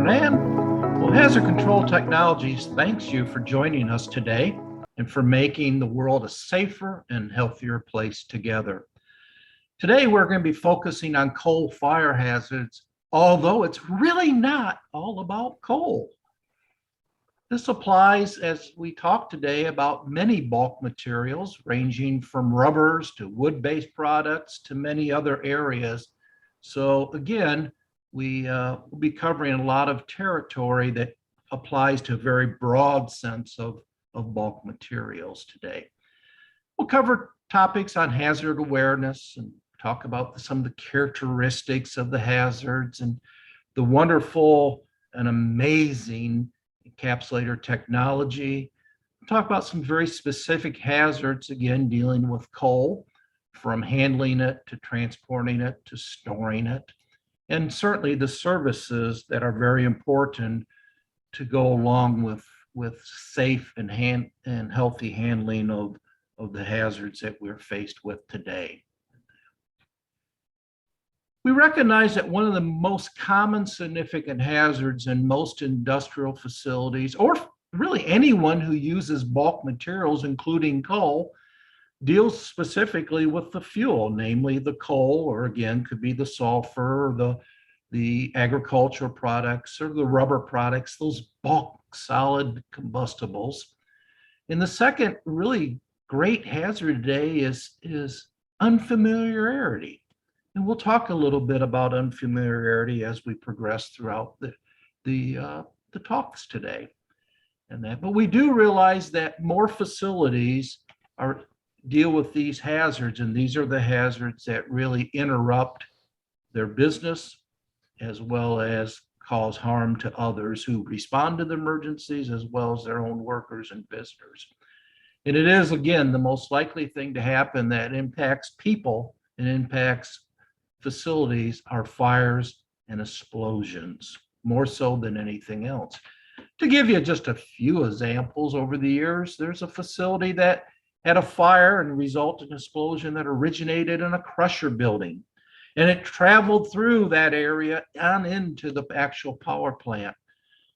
Fernand. Well, Hazard Control Technologies thanks you for joining us today and for making the world a safer and healthier place together. Today, we're going to be focusing on coal fire hazards, although it's really not all about coal. This applies as we talk today about many bulk materials, ranging from rubbers to wood-based products to many other areas. So again, will be covering a lot of territory that applies to a very broad sense of bulk materials today. We'll cover topics on hazard awareness and talk about some of the characteristics of the hazards and the wonderful and amazing encapsulator technology. We'll talk about some very specific hazards, again, dealing with coal, from handling it to transporting it to storing it, and certainly the services that are very important to go along with safe and healthy handling of the hazards that we're faced with today. We recognize that one of the most common significant hazards in most industrial facilities, or really anyone who uses bulk materials, including coal, deals specifically with the fuel, namely the coal, or again, could be the sulfur, or the agricultural products, or the rubber products, those bulk solid combustibles. And the second really great hazard today is unfamiliarity. And we'll talk a little bit about unfamiliarity as we progress throughout the talks today. But we do realize that more facilities deal with these hazards, and these are the hazards that really interrupt their business as well as cause harm to others who respond to the emergencies, as well as their own workers and visitors. And it is, again, the most likely thing to happen that impacts people and impacts facilities are fires and explosions, more so than anything else. To give you just a few examples over the years, there's a facility that had a fire and resulted in an explosion that originated in a crusher building. And it traveled through that area on into the actual power plant.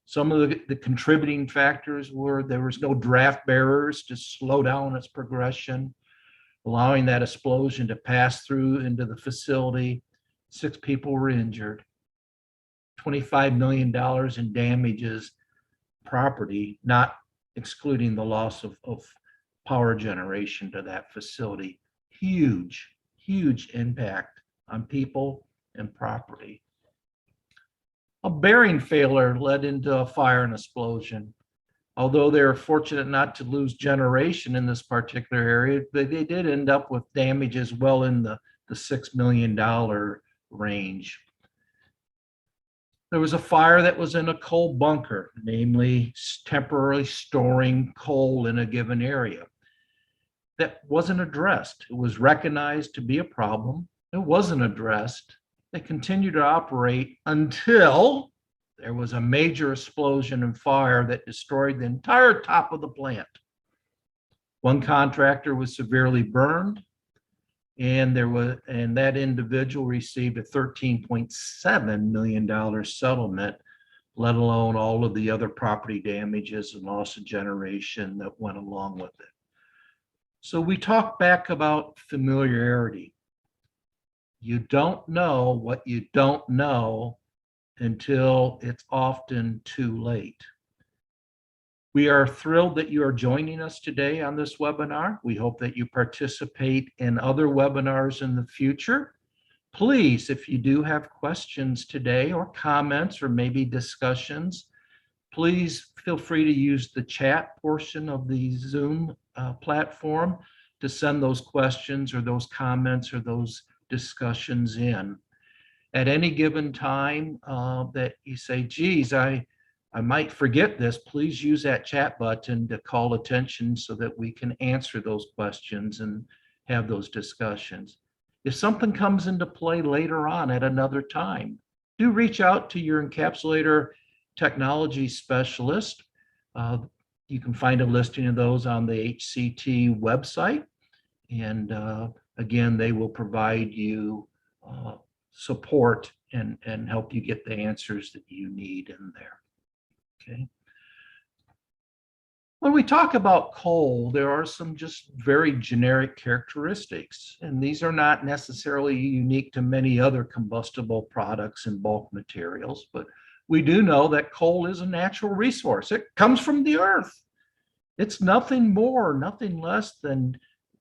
Some of the contributing factors were there was no draft bearers to slow down its progression, allowing that explosion to pass through into the facility. 6 people were injured, $25 million in damages, property, not excluding the loss of power generation to that facility. Huge, huge impact on people and property. A bearing failure led into a fire and explosion. Although they were fortunate not to lose generation in this particular area, they did end up with damages well in the $6 million range. There was a fire that was in a coal bunker, namely temporarily storing coal in a given area. That wasn't addressed. It was recognized to be a problem. It wasn't addressed. They continued to operate until there was a major explosion and fire that destroyed the entire top of the plant. One contractor was severely burned, and that individual received a $13.7 million settlement, let alone all of the other property damages and loss of generation that went along with it. So we talk back about familiarity. You don't know what you don't know until it's often too late. We are thrilled that you are joining us today on this webinar. We hope that you participate in other webinars in the future. Please, if you do have questions today or comments or maybe discussions, please feel free to use the chat portion of the Zoom platform to send those questions or those comments or those discussions in. At any given time that you say, geez, I might forget this, please use that chat button to call attention so that we can answer those questions and have those discussions. If something comes into play later on at another time, do reach out to your encapsulator technology specialist. You can find a listing of those on the HCT website. And again, they will provide you support and help you get the answers that you need in there. Okay. When we talk about coal, there are some just very generic characteristics, and these are not necessarily unique to many other combustible products and bulk materials, but we do know that coal is a natural resource. It comes from the earth. It's nothing more, nothing less than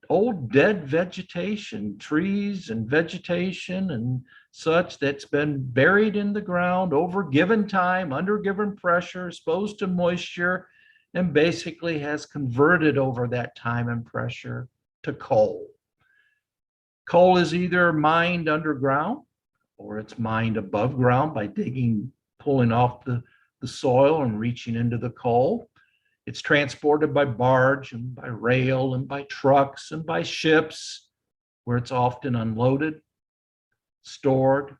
old dead vegetation, trees and vegetation and such that's been buried in the ground over given time, under given pressure, exposed to moisture, and basically has converted over that time and pressure to coal. Coal is either mined underground or it's mined above ground by digging, pulling off the soil and reaching into the coal. It's transported by barge and by rail and by trucks and by ships, where it's often unloaded, stored,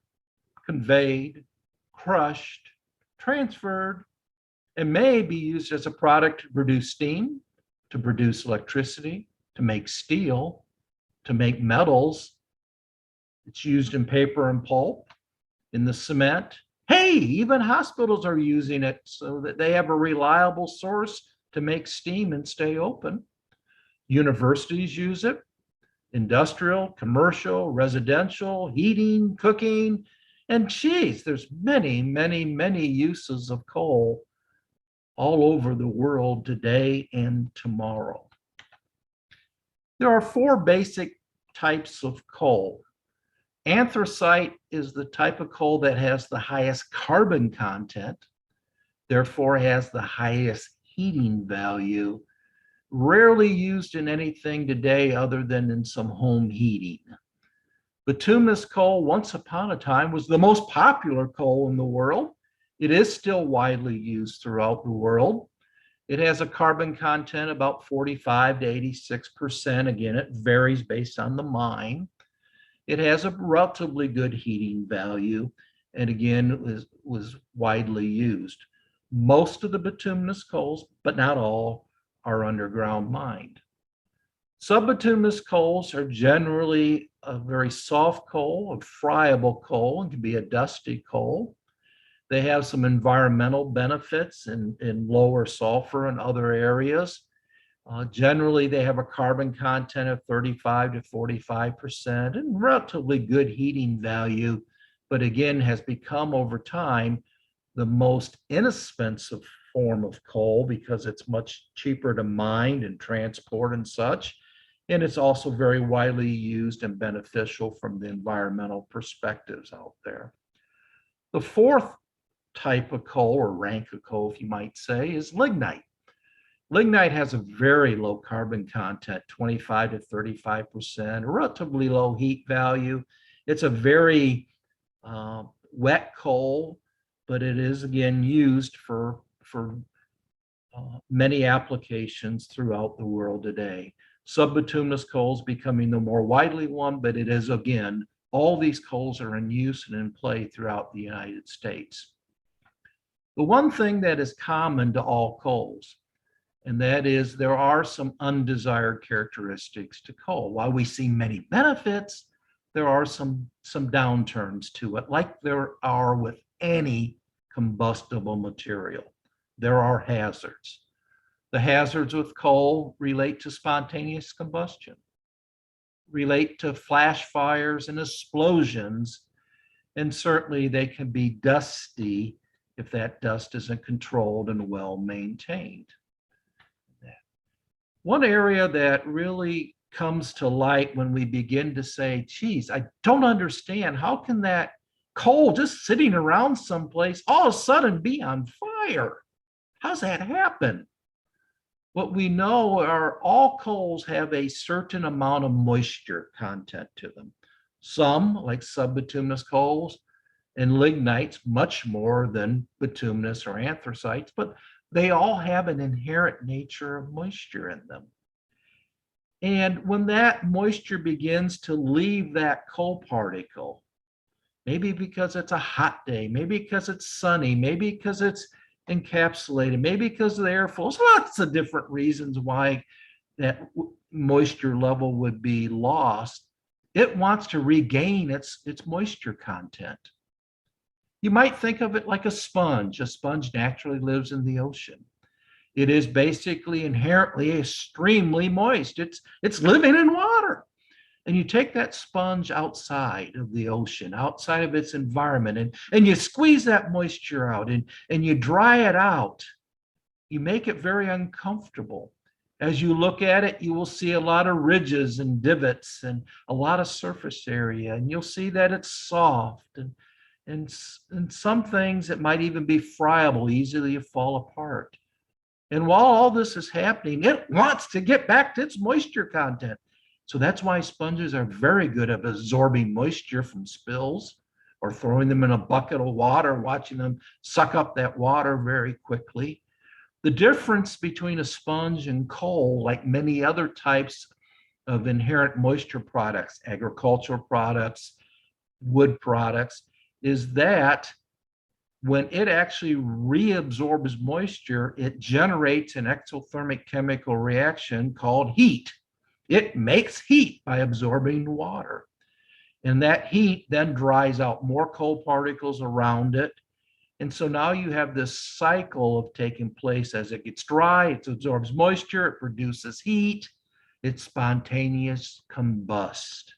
conveyed, crushed, transferred, and may be used as a product to produce steam, to produce electricity, to make steel, to make metals. It's used in paper and pulp, in the cement. Hey, even hospitals are using it so that they have a reliable source to make steam and stay open. Universities use it, industrial, commercial, residential, heating, cooking, and geez, there's many, many, many uses of coal all over the world today and tomorrow. There are 4 basic types of coal. Anthracite is the type of coal that has the highest carbon content, therefore has the highest heating value, rarely used in anything today other than in some home heating. Bituminous coal, once upon a time, was the most popular coal in the world. It is still widely used throughout the world. It has a carbon content about 45 to 86%. Again, it varies based on the mine. It has a relatively good heating value, and again, was widely used. Most of the bituminous coals, but not all, are underground mined. Subbituminous coals are generally a very soft coal, a friable coal, and can be a dusty coal. They have some environmental benefits in lower sulfur and other areas. Generally, they have a carbon content of 35 to 45% and relatively good heating value, but again, has become over time the most inexpensive form of coal because it's much cheaper to mine and transport and such. And it's also very widely used and beneficial from the environmental perspectives out there. The 4th type of coal, or rank of coal, if you might say, is lignite. Lignite has a very low carbon content, 25 to 35%, relatively low heat value. It's a very wet coal, but it is again used for many applications throughout the world today. Subbituminous coals becoming the more widely one, but it is again, all these coals are in use and in play throughout the United States. The one thing that is common to all coals, and that is there are some undesired characteristics to coal. While we see many benefits, there are some downturns to it, like there are with any combustible material. There are hazards. The hazards with coal relate to spontaneous combustion, relate to flash fires and explosions, and certainly they can be dusty if that dust isn't controlled and well maintained. One area that really comes to light when we begin to say, geez, I don't understand, how can that coal just sitting around someplace all of a sudden be on fire? How's that happen? What we know are all coals have a certain amount of moisture content to them. Some, like subbituminous coals and lignites, much more than bituminous or anthracites, but they all have an inherent nature of moisture in them. And when that moisture begins to leave that coal particle, maybe because it's a hot day, maybe because it's sunny, maybe because it's encapsulated, maybe because of the airflow, lots of different reasons why that moisture level would be lost. it wants to regain its moisture content. You might think of it like a sponge. A sponge naturally lives in the ocean. It is basically inherently extremely moist. It's living in water. And you take that sponge outside of the ocean, outside of its environment, and you squeeze that moisture out and you dry it out. You make it very uncomfortable. As you look at it, you will see a lot of ridges and divots and a lot of surface area, and you'll see that it's soft and some things that might even be friable, easily fall apart. And while all this is happening, it wants to get back to its moisture content. So that's why sponges are very good at absorbing moisture from spills or throwing them in a bucket of water, watching them suck up that water very quickly. The difference between a sponge and coal, like many other types of inherent moisture products, agricultural products, wood products, is that when it actually reabsorbs moisture, it generates an exothermic chemical reaction called heat. It makes heat by absorbing water. And that heat then dries out more coal particles around it. And so now you have this cycle of taking place. As it gets dry, it absorbs moisture, it produces heat, it's spontaneous combust.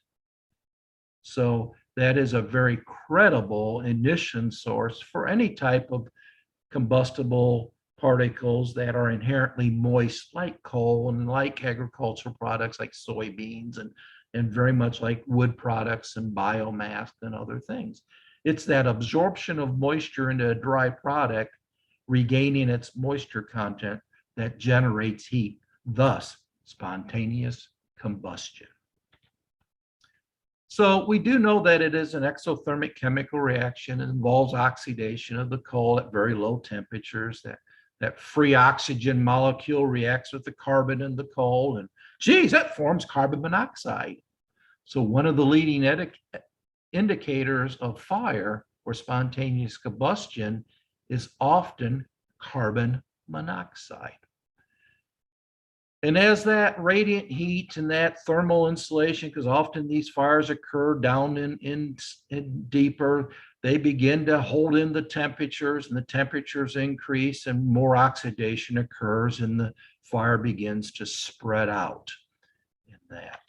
So that is a very credible ignition source for any type of combustible particles that are inherently moist, like coal and like agricultural products like soybeans and very much like wood products and biomass and other things. It's that absorption of moisture into a dry product, regaining its moisture content, that generates heat, thus spontaneous combustion. So we do know that it is an exothermic chemical reaction. It involves oxidation of the coal at very low temperatures. That free oxygen molecule reacts with the carbon in the coal, and geez, that forms carbon monoxide. So one of the leading indicators of fire or spontaneous combustion is often carbon monoxide. And as that radiant heat and that thermal insulation, because often these fires occur down in deeper, they begin to hold in the temperatures, and the temperatures increase and more oxidation occurs and the fire begins to spread out in that.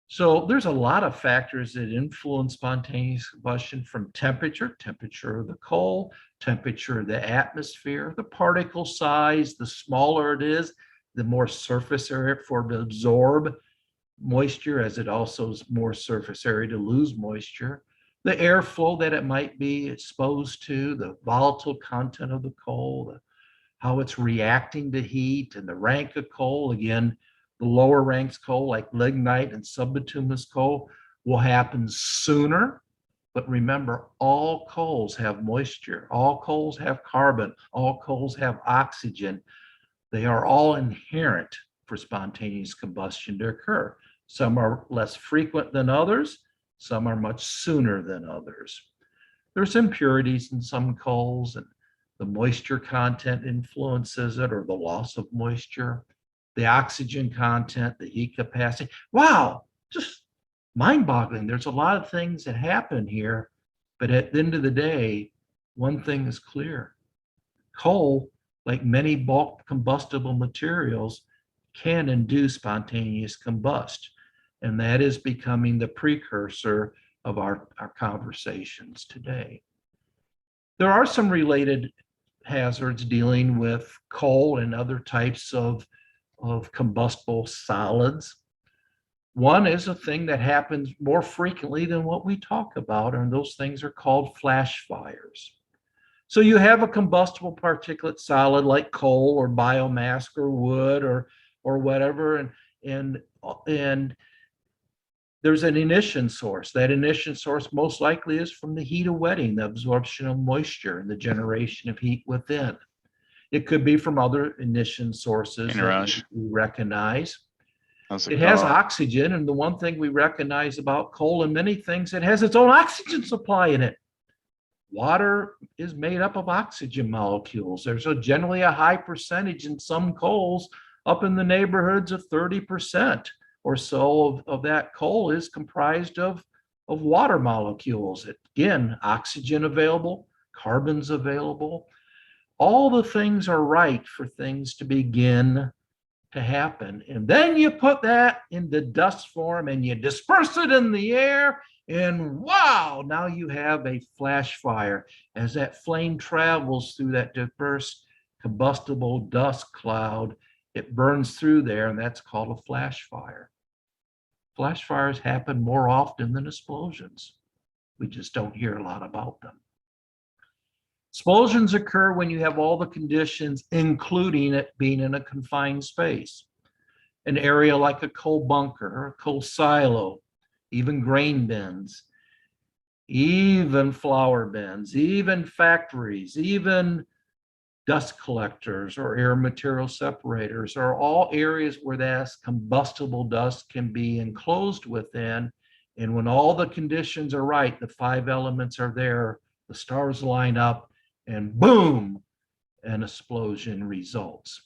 So there's a lot of factors that influence spontaneous combustion, from temperature of the coal, temperature of the atmosphere, the particle size. The smaller it is, the more surface area for it to absorb moisture, as it also is more surface area to lose moisture. The airflow that it might be exposed to, the volatile content of the coal, how it's reacting to heat, and the rank of coal. Again, the lower ranks coal like lignite and subbituminous coal will happen sooner. But remember, all coals have moisture, all coals have carbon, all coals have oxygen. They are all inherent for spontaneous combustion to occur. Some are less frequent than others. Some are much sooner than others. There's impurities in some coals, and the moisture content influences it, or the loss of moisture, the oxygen content, the heat capacity. Wow, just mind-boggling. There's a lot of things that happen here, but at the end of the day, one thing is clear. Coal, like many bulk combustible materials, can induce spontaneous combust. And that is becoming the precursor of our conversations today. There are some related hazards dealing with coal and other types of combustible solids. One is a thing that happens more frequently than what we talk about, and those things are called flash fires. So you have a combustible particulate solid like coal or biomass or wood or whatever, and there's an ignition source. That ignition source most likely is from the heat of wetting, the absorption of moisture and the generation of heat within. It could be from other ignition sources that we recognize. It has oxygen, and the one thing we recognize about coal and many things, it has its own oxygen supply in it. Water is made up of oxygen molecules. There's generally a high percentage in some coals, up in the neighborhoods of 30%, or so of that coal is comprised of water molecules. Again, oxygen available, carbon's available. All the things are right for things to begin to happen. And then you put that into dust form and you disperse it in the air, and wow, now you have a flash fire. As that flame travels through that dispersed combustible dust cloud, it burns through there, and that's called a flash fire. Flash fires happen more often than explosions. We just don't hear a lot about them. Explosions occur when you have all the conditions, including it being in a confined space. An area like a coal bunker, a coal silo, even grain bins, even flour bins, even factories, even dust collectors or air material separators are all areas where that combustible dust can be enclosed within. And when all the conditions are right, the 5 elements are there, the stars line up, and boom, an explosion results.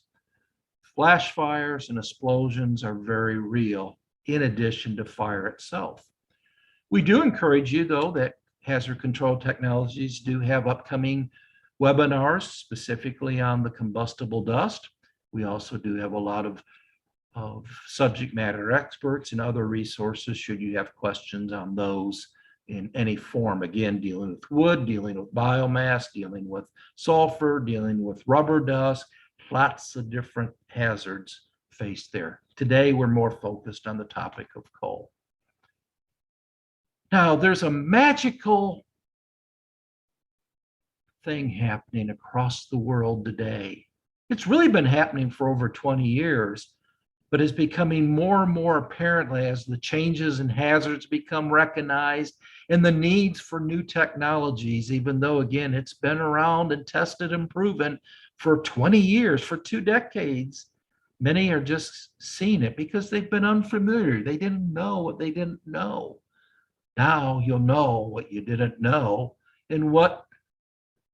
Flash fires and explosions are very real, in addition to fire itself. We do encourage you, though, that Hazard Control Technologies do have upcoming webinars specifically on the combustible dust. We also do have a lot of subject matter experts and other resources should you have questions on those in any form. Again, dealing with wood, dealing with biomass, dealing with sulfur, dealing with rubber dust, lots of different hazards faced there. Today, we're more focused on the topic of coal. Now, there's a magical thing happening across the world today. It's really been happening for over 20 years, but is becoming more and more apparent as the changes and hazards become recognized and the needs for new technologies, even though, again, it's been around and tested and proven for 20 years, for 2 decades. Many are just seeing it because they've been unfamiliar. They didn't know what they didn't know. Now you'll know what you didn't know and what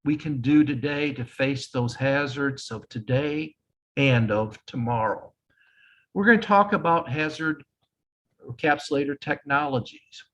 we can do today to face those hazards of today and of tomorrow. We're going to talk about hazard encapsulator technologies.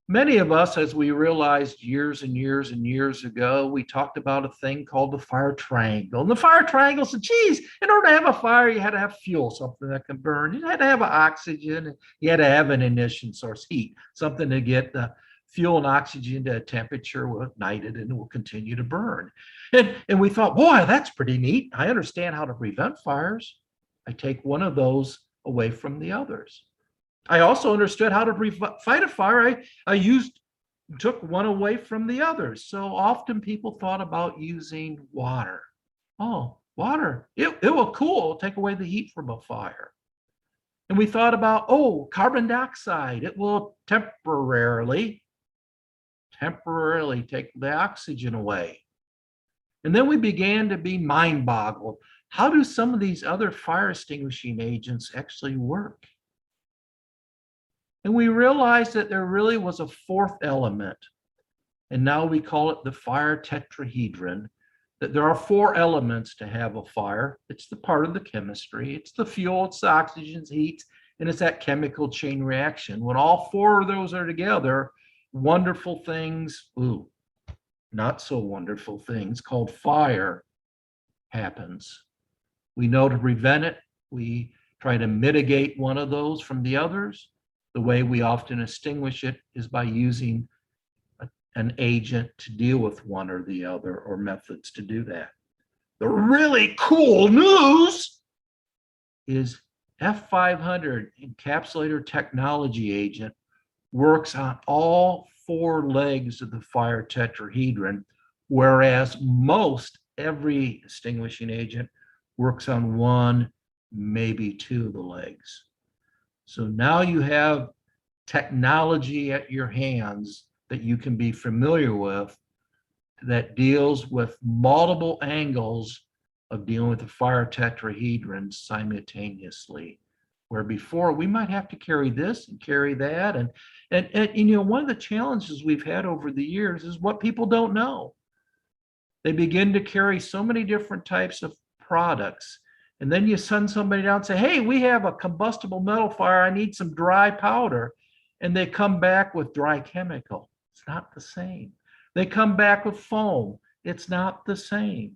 Many of us, as we realized years and years and years ago, we talked about a thing called the fire triangle. And the fire triangle said, geez, in order to have a fire, you had to have fuel, something that can burn. You had to have oxygen. You had to have an ignition source, heat, something to get the fuel and oxygen to a temperature will ignite it and it will continue to burn. And we thought, boy, that's pretty neat. I understand how to prevent fires. I take one of those away from the others. I also understood how to fight a fire. I took one away from the others. So often people thought about using water. Oh, water, it will cool, take away the heat from a fire. And we thought about, oh, carbon dioxide, it will temporarily take the oxygen away. And then we began to be mind-boggled. How do some of these other fire extinguishing agents actually work? And we realized that there really was a 4th element, and now we call it the fire tetrahedron, that there are 4 elements to have a fire. It's the part of the chemistry, it's the fuel, it's the oxygen, it's heat, and it's that chemical chain reaction. When all 4 of those are together, wonderful things, not so wonderful things called fire happens. We know to prevent it, we try to mitigate one of those from the others. The way we often extinguish it is by using an agent to deal with one or the other, or methods to do that. The really cool news is F500 encapsulator technology agent works on all 4 legs of the fire tetrahedron, whereas most every extinguishing agent works on 1, maybe 2 of the legs. So now you have technology at your hands that you can be familiar with that deals with multiple angles of dealing with the fire tetrahedron simultaneously. Where before we might have to carry this and carry that. And you know, one of the challenges we've had over the years is what people don't know. They begin to carry so many different types of products And then you send somebody down and say, hey, we have a combustible metal fire. I need some dry powder. And they come back with dry chemical. It's not the same. They come back with foam. It's not the same.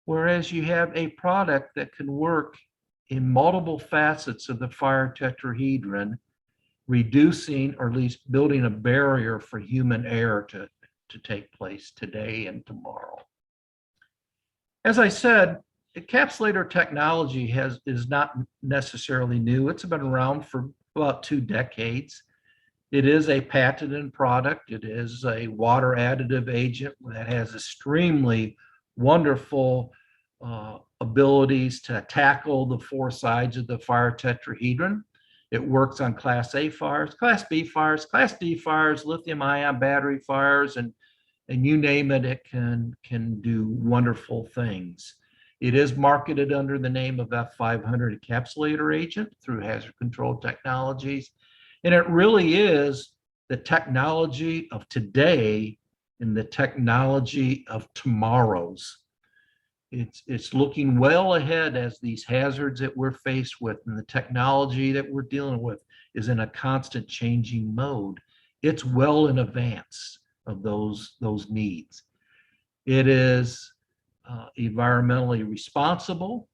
Whereas you have a product that can work in multiple facets of the fire tetrahedron, reducing or at least building a barrier for human error to take place today and tomorrow. As I said, encapsulator technology is not necessarily new. It's been around for about 2 decades. It is a patented product. It is a water additive agent that has extremely wonderful abilities to tackle the 4 sides of the fire tetrahedron. It works on Class A fires, Class B fires, Class D fires, lithium-ion battery fires, and you name it, it can do wonderful things. It is marketed under the name of F500 encapsulator agent through Hazard Control Technologies. And it really is the technology of today and the technology of tomorrow's. It's looking well ahead as these hazards that we're faced with and the technology that we're dealing with is in a constant changing mode. It's well in advance of those needs. It is environmentally responsible,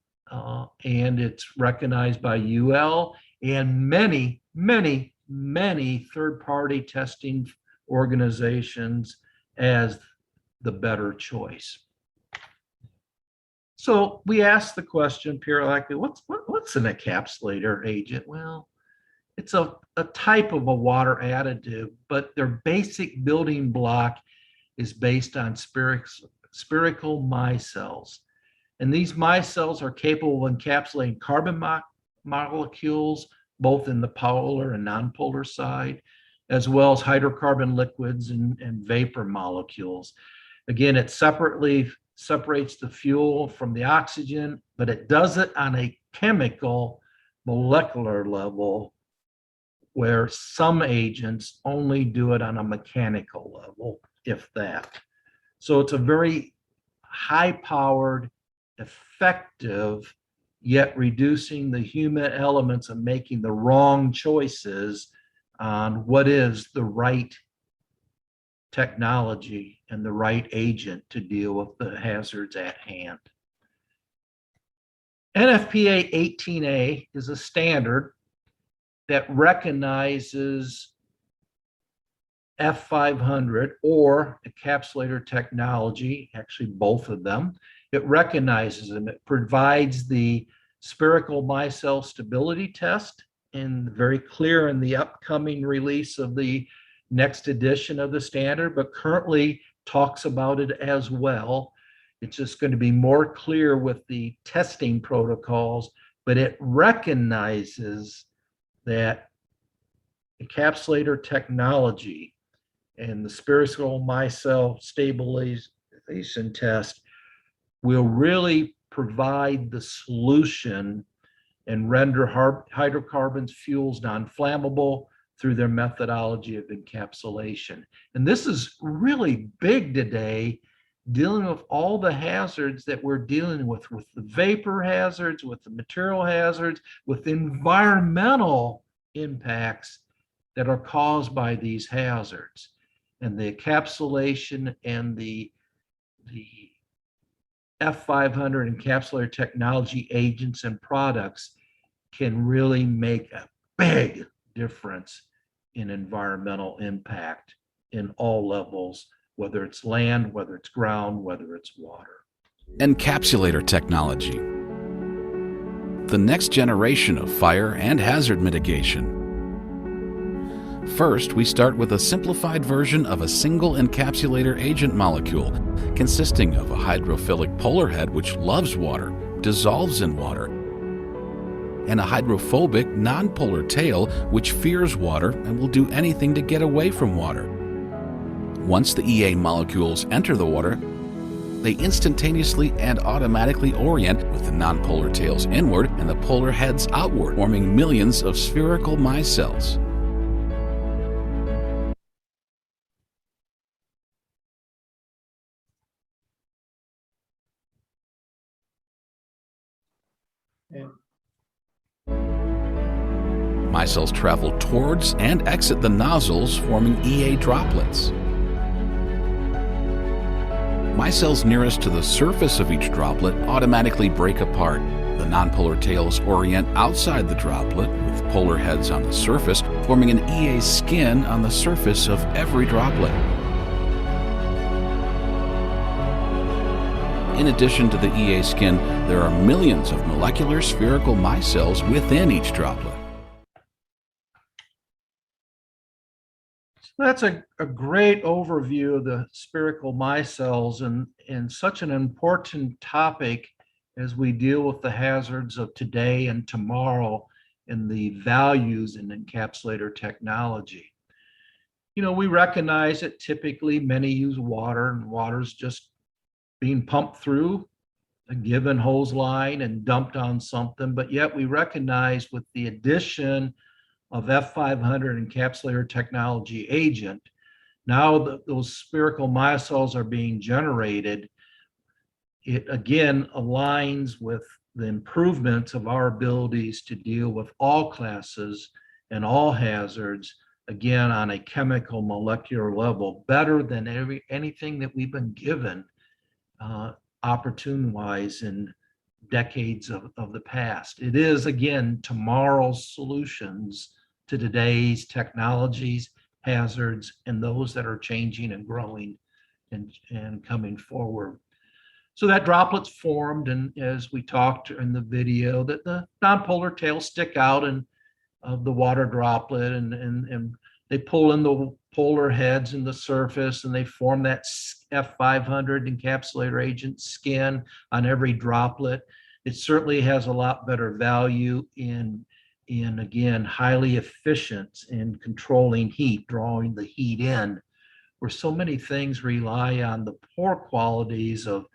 and it's recognized by UL and many, many, many third-party testing organizations as the better choice. So we asked the question periodically, what's an encapsulator agent? Well, it's a type of a water additive, but their basic building block is based on spherical micelles. And these micelles are capable of encapsulating carbon molecules, both in the polar and nonpolar side, as well as hydrocarbon liquids and vapor molecules. Again, it separates the fuel from the oxygen, but it does it on a chemical molecular level, where some agents only do it on a mechanical level, if that. So it's a very high-powered, effective, yet reducing the human elements and making the wrong choices on what is the right technology and the right agent to deal with the hazards at hand. NFPA 18A is a standard that recognizes F500 or encapsulator technology, actually both of them. It recognizes them. It provides the spherical micelle stability test, and very clear in the upcoming release of the next edition of the standard, but currently talks about it as well. It's just going to be more clear with the testing protocols, but it recognizes that encapsulator technology and the spherical micelle stabilization test will really provide the solution and render hydrocarbons fuels non-flammable through their methodology of encapsulation. And this is really big today, dealing with all the hazards that we're dealing with the vapor hazards, with the material hazards, with environmental impacts that are caused by these hazards. And the encapsulation and the F500 encapsulator technology agents and products can really make a big difference in environmental impact in all levels, whether it's land, whether it's ground, whether it's water. Encapsulator technology, the next generation of fire and hazard mitigation. First, we start with a simplified version of a single encapsulator agent molecule consisting of a hydrophilic polar head which loves water, dissolves in water, and a hydrophobic nonpolar tail which fears water and will do anything to get away from water. Once the EA molecules enter the water, they instantaneously and automatically orient with the nonpolar tails inward and the polar heads outward, forming millions of spherical micelles. Micelles travel towards and exit the nozzles, forming EA droplets. Micelles nearest to the surface of each droplet automatically break apart. The nonpolar tails orient outside the droplet, with polar heads on the surface, forming an EA skin on the surface of every droplet. In addition to the EA skin, there are millions of molecular spherical micelles within each droplet. That's a great overview of the spherical micelles and such an important topic as we deal with the hazards of today and tomorrow and the values in encapsulator technology. You know, we recognize that typically many use water, and water's just being pumped through a given hose line and dumped on something, but yet we recognize with the addition of F500 encapsulator technology agent, now those spherical micelles are being generated. It again aligns with the improvements of our abilities to deal with all classes and all hazards, again on a chemical molecular level, better than anything that we've been given opportune-wise in decades of the past. It is, again, tomorrow's solutions to today's technologies, hazards, and those that are changing and growing and coming forward. So that droplet's formed, and as we talked in the video, that the nonpolar tails stick out of the water droplet, and they pull in the polar heads in the surface, and they form that F500 encapsulator agent skin on every droplet. It certainly has a lot better value in again, highly efficient in controlling heat, drawing the heat in, where so many things rely on the poor qualities of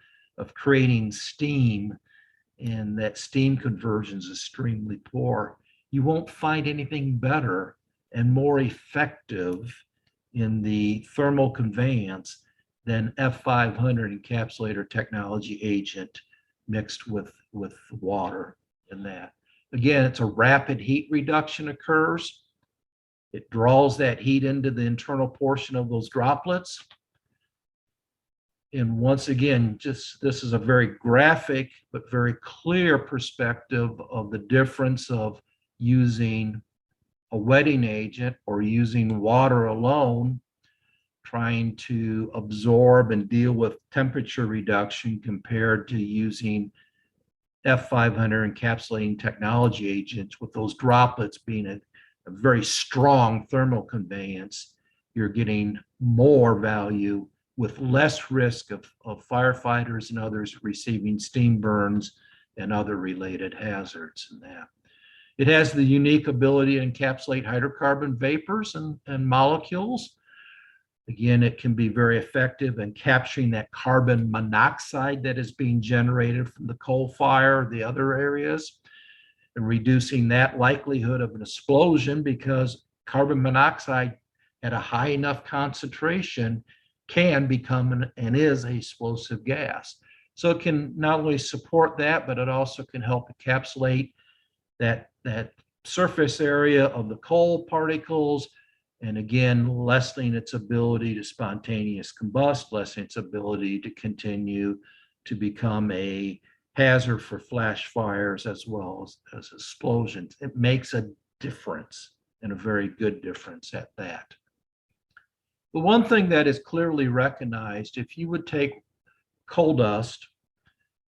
creating steam, and that steam conversion is extremely poor. You won't find anything better and more effective in the thermal conveyance than F500 encapsulator technology agent mixed with water in that. Again, it's a rapid heat reduction occurs. It draws that heat into the internal portion of those droplets. And once again, just this is a very graphic but very clear perspective of the difference of using a wetting agent or using water alone, trying to absorb and deal with temperature reduction compared to using F500 encapsulating technology agents, with those droplets being a very strong thermal conveyance. You're getting more value with less risk of firefighters and others receiving steam burns and other related hazards in that. It has the unique ability to encapsulate hydrocarbon vapors and molecules. Again, it can be very effective in capturing that carbon monoxide that is being generated from the coal fire, the other areas, and reducing that likelihood of an explosion, because carbon monoxide at a high enough concentration can become and is an explosive gas. So it can not only support that, but it also can help encapsulate that surface area of the coal particles, and again, lessening its ability to spontaneous combust, lessening its ability to continue to become a hazard for flash fires as well as explosions. It makes a difference, and a very good difference at that. The one thing that is clearly recognized, if you would take coal dust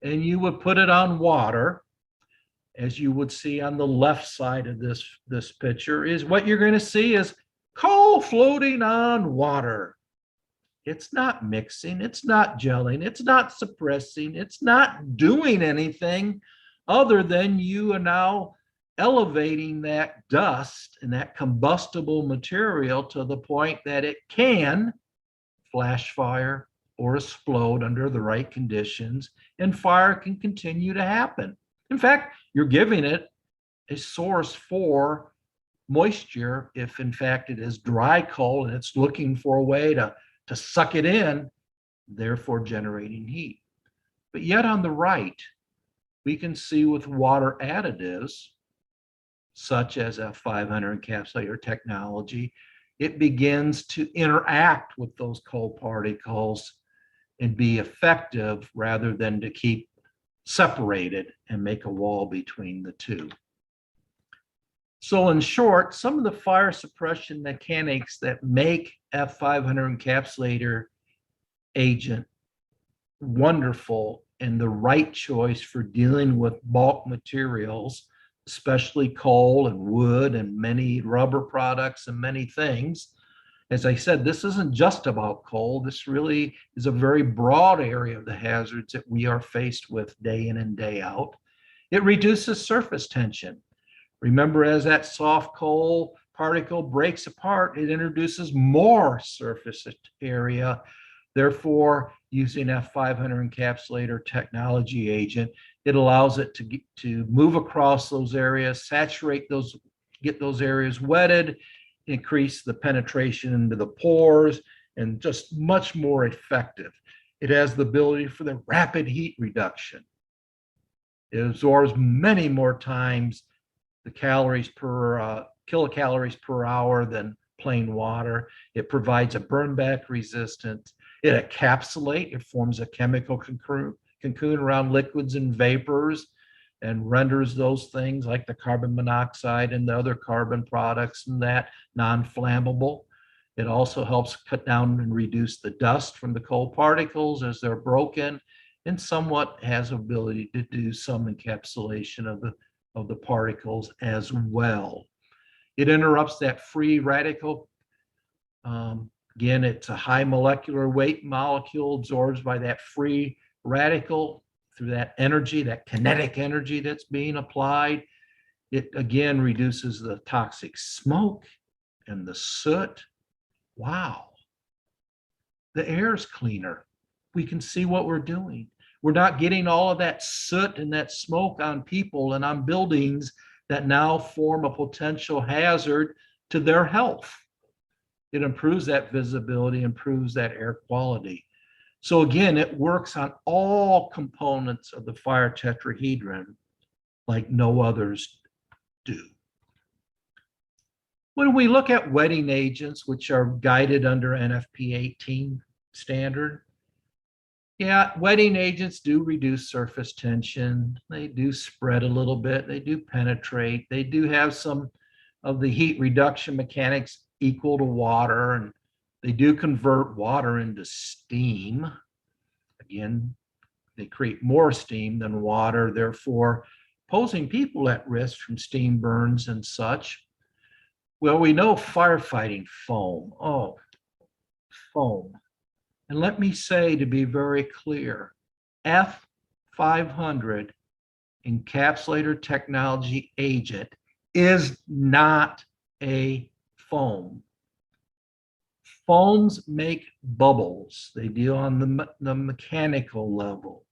and you would put it on water, as you would see on the left side of this picture, is what you're going to see is coal floating on water. It's not mixing, it's not gelling, it's not suppressing, it's not doing anything other than you are now elevating that dust and that combustible material to the point that it can flash fire or explode under the right conditions, and fire can continue to happen. In fact, you're giving it a source for moisture if in fact it is dry coal and it's looking for a way to suck it in, therefore generating heat. But yet on the right, we can see with water additives, such as F500 encapsulator technology, it begins to interact with those coal particles and be effective rather than to keep separated and make a wall between the two. So in short, some of the fire suppression mechanics that make F500 encapsulator agent wonderful and the right choice for dealing with bulk materials, especially coal and wood and many rubber products and many things. As I said, this isn't just about coal. This really is a very broad area of the hazards that we are faced with day in and day out. It reduces surface tension. Remember, as that soft coal particle breaks apart, it introduces more surface area. Therefore, using F500 encapsulator technology agent, it allows it to move across those areas, saturate those, get those areas wetted, increase the penetration into the pores, and just much more effective. It has the ability for the rapid heat reduction. It absorbs many more times the calories per kilocalories per hour than plain water. It provides a burn back resistance. It encapsulates, it forms a chemical cocoon around liquids and vapors and renders those things like the carbon monoxide and the other carbon products and that non-flammable. It also helps cut down and reduce the dust from the coal particles as they're broken, and somewhat has ability to do some encapsulation of the particles as well. It interrupts that free radical. Again, it's a high molecular weight molecule absorbed by that free radical through that energy, that kinetic energy that's being applied. It again reduces the toxic smoke and the soot. Wow. The air is cleaner. We can see what we're doing. We're not getting all of that soot and that smoke on people and on buildings that now form a potential hazard to their health. It improves that visibility, improves that air quality. So again, it works on all components of the fire tetrahedron like no others do. When we look at wetting agents, which are guided under NFP 18 standard, yeah, wetting agents do reduce surface tension. They do spread a little bit. They do penetrate. They do have some of the heat reduction mechanics equal to water, and they do convert water into steam. Again, they create more steam than water, therefore posing people at risk from steam burns and such. Well, we know firefighting foam. Oh, foam. And let me say, to be very clear, F500 encapsulator technology agent is not a foam. Foams make bubbles. They deal on the mechanical level.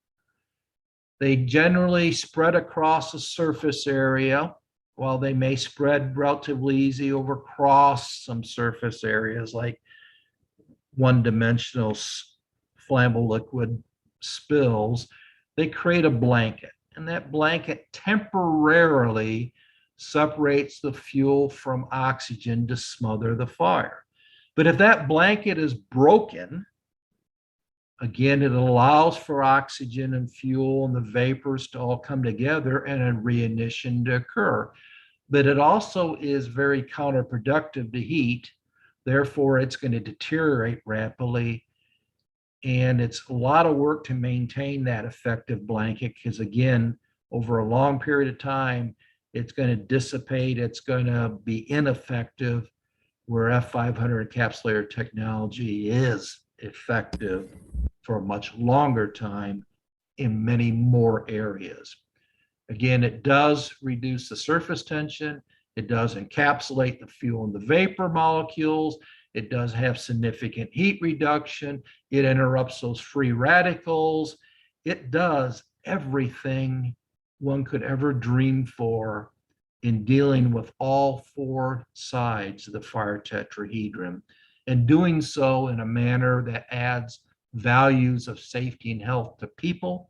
They generally spread across a surface area, while they may spread relatively easy over across some surface areas like one-dimensional flammable liquid spills. They create a blanket, and that blanket temporarily separates the fuel from oxygen to smother the fire. But if that blanket is broken, again, it allows for oxygen and fuel and the vapors to all come together and a reignition to occur. But it also is very counterproductive to heat. Therefore, it's going to deteriorate rapidly. And it's a lot of work to maintain that effective blanket because, again, over a long period of time, it's going to dissipate. It's going to be ineffective, where F500 encapsulator technology is effective for a much longer time in many more areas. Again, it does reduce the surface tension. It does encapsulate the fuel and the vapor molecules. It does have significant heat reduction. It interrupts those free radicals. It does everything one could ever dream for in dealing with all four sides of the fire tetrahedron, and doing so in a manner that adds values of safety and health to people,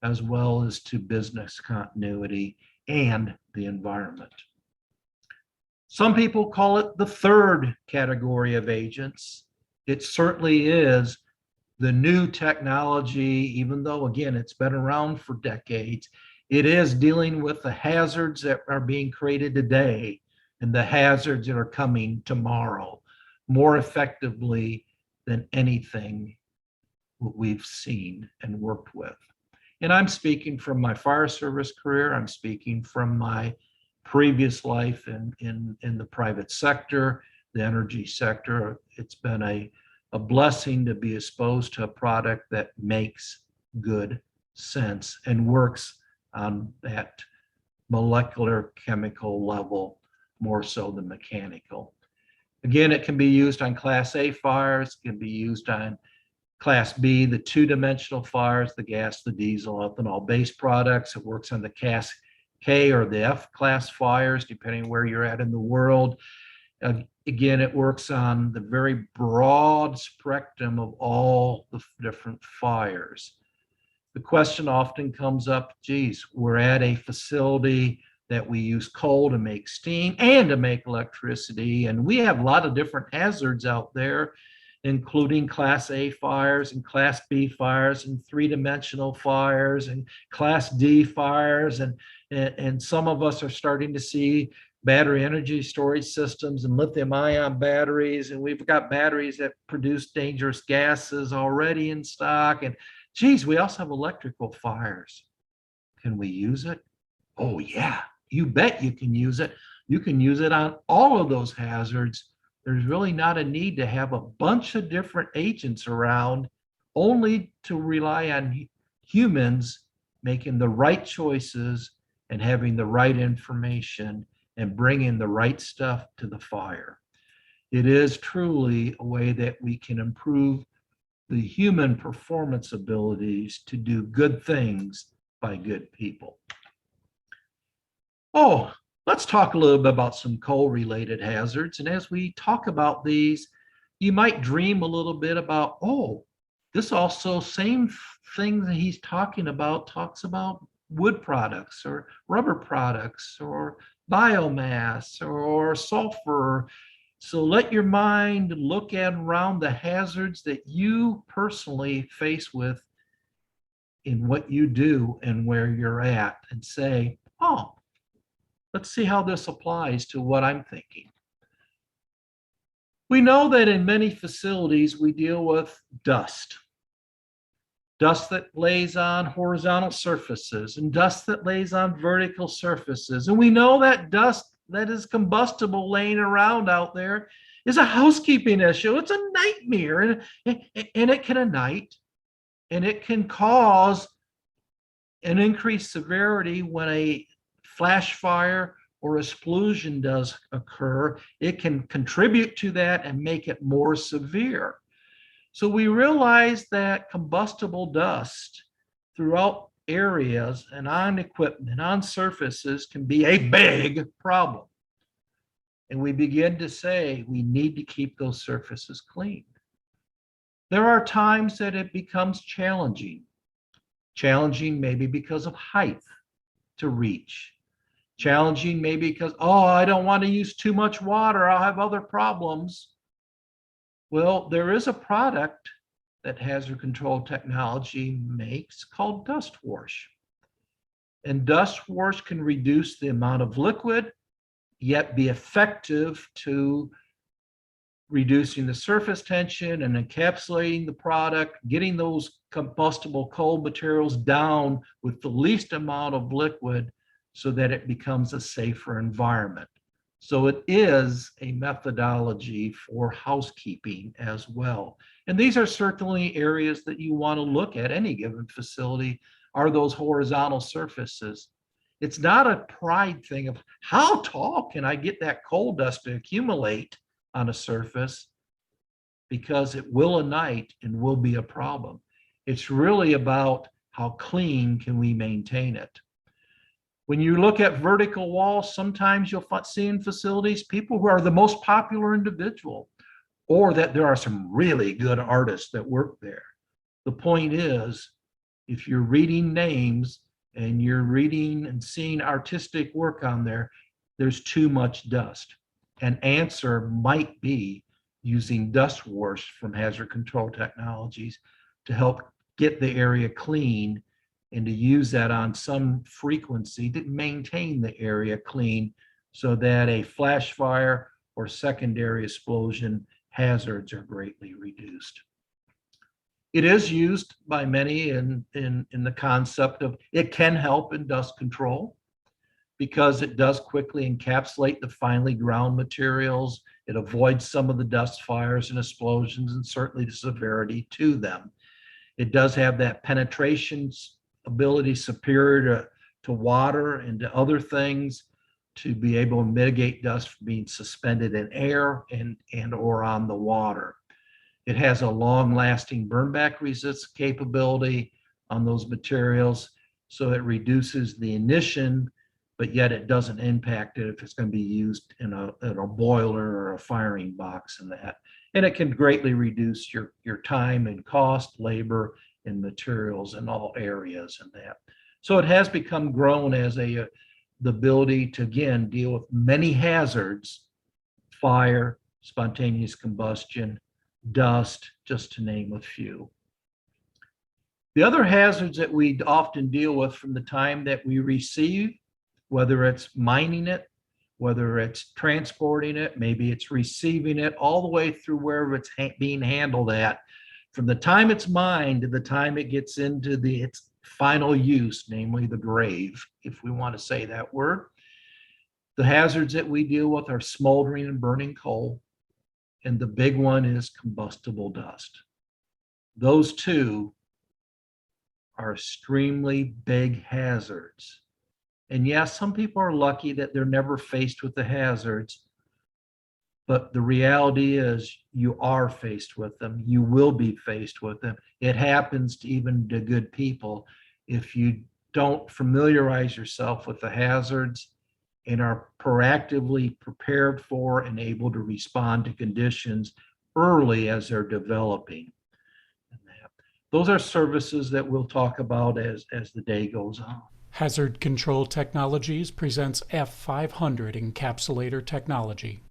as well as to business continuity and the environment. Some people call it the third category of agents. It certainly is the new technology, even though, again, it's been around for decades. It is dealing with the hazards that are being created today and the hazards that are coming tomorrow more effectively than anything we've seen and worked with. And I'm speaking from my fire service career. I'm speaking from my previous life in the private sector, the energy sector. It's been a blessing to be exposed to a product that makes good sense and works on that molecular chemical level more so than mechanical. Again, it can be used on Class A fires, it can be used on Class B, the two-dimensional fires, the gas, the diesel, ethanol-based products. It works on the Class K or the F-class fires, depending where you're at in the world. Again, it works on the very broad spectrum of all the different fires. The question often comes up, geez, we're at a facility that we use coal to make steam and to make electricity, and we have a lot of different hazards out there, including Class A fires and Class B fires and three-dimensional fires and Class D fires, and some of us are starting to see battery energy storage systems and lithium-ion batteries, and we've got batteries that produce dangerous gases already in stock. And geez, we also have electrical fires. Can we use it? Oh yeah, you bet you can use it. You can use it on all of those hazards. There's really not a need to have a bunch of different agents around, only to rely on humans making the right choices and having the right information and bringing the right stuff to the fire. It is truly a way that we can improve the human performance abilities to do good things by good people. Oh, let's talk a little bit about some coal-related hazards. And as we talk about these, you might dream a little bit about, oh, this also same thing that he's talking about talks about wood products or rubber products or biomass or sulfur. So let your mind look at around the hazards that you personally face with in what you do and where you're at, and say, oh, let's see how this applies to what I'm thinking. We know that in many facilities we deal with dust. Dust that lays on horizontal surfaces and dust that lays on vertical surfaces. And we know that dust that is combustible laying around out there is a housekeeping issue. It's a nightmare, and it can ignite, and it can cause an increased severity when a flash fire or explosion does occur. It can contribute to that and make it more severe. So we realize that combustible dust throughout areas and on equipment and on surfaces can be a big problem. And we begin to say we need to keep those surfaces clean. There are times that it becomes challenging. Challenging maybe because of height to reach. Challenging maybe because, oh, I don't want to use too much water, I'll have other problems. Well, there is a product that Hazard Control Technology makes called Dust Wash. And Dust Wash can reduce the amount of liquid, yet be effective to reducing the surface tension and encapsulating the product, getting those combustible coal materials down with the least amount of liquid so that it becomes a safer environment. So it is a methodology for housekeeping as well. And these are certainly areas that you want to look at any given facility, are those horizontal surfaces. It's not a pride thing of how tall can I get that coal dust to accumulate on a surface, because it will ignite and will be a problem. It's really about how clean can we maintain it. When you look at vertical walls, sometimes you'll see in facilities people who are the most popular individual, or that there are some really good artists that work there. The point is if you're reading names and you're reading and seeing artistic work on there, there's too much dust. An answer might be using dust wars from Hazard Control Technologies to help get the area clean and to use that on some frequency to maintain the area clean so that a flash fire or secondary explosion hazards are greatly reduced. It is used by many in the concept of it can help in dust control because it does quickly encapsulate the finely ground materials. It avoids some of the dust fires and explosions and certainly the severity to them. It does have that penetration ability superior to water and to other things to be able to mitigate dust from being suspended in air and or on the water. It has a long-lasting burn back resist capability on those materials, so it reduces the ignition, but yet it doesn't impact it if it's going to be used in a boiler or a firing box and that. And it can greatly reduce your time and cost, labor, and materials in all areas and that. So it has become grown as the ability to, again, deal with many hazards, fire, spontaneous combustion, dust, just to name a few. The other hazards that we often deal with from the time that we receive, whether it's mining it, whether it's transporting it, maybe it's receiving it, all the way through wherever it's being handled at, from the time it's mined to the time it gets into its final use, namely the grave, if we want to say that word. The hazards that we deal with are smoldering and burning coal, and the big one is combustible dust. Those two are extremely big hazards. And yes, some people are lucky that they're never faced with the hazards, but the reality is you are faced with them. You will be faced with them. It happens to even to good people. If you don't familiarize yourself with the hazards and are proactively prepared for and able to respond to conditions early as they're developing. Those are services that we'll talk about as the day goes on. Hazard Control Technologies presents F500 encapsulator technology.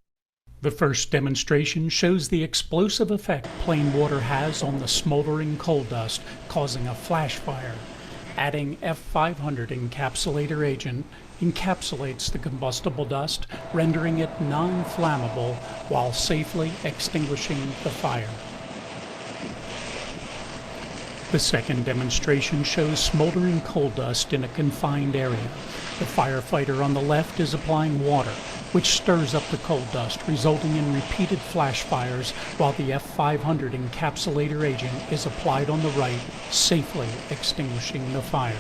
The first demonstration shows the explosive effect plain water has on the smoldering coal dust, causing a flash fire. Adding F500 encapsulator agent encapsulates the combustible dust, rendering it non-flammable while safely extinguishing the fire. The second demonstration shows smoldering coal dust in a confined area. The firefighter on the left is applying water, which stirs up the coal dust, resulting in repeated flash fires, while the F500 encapsulator agent is applied on the right, safely extinguishing the fire.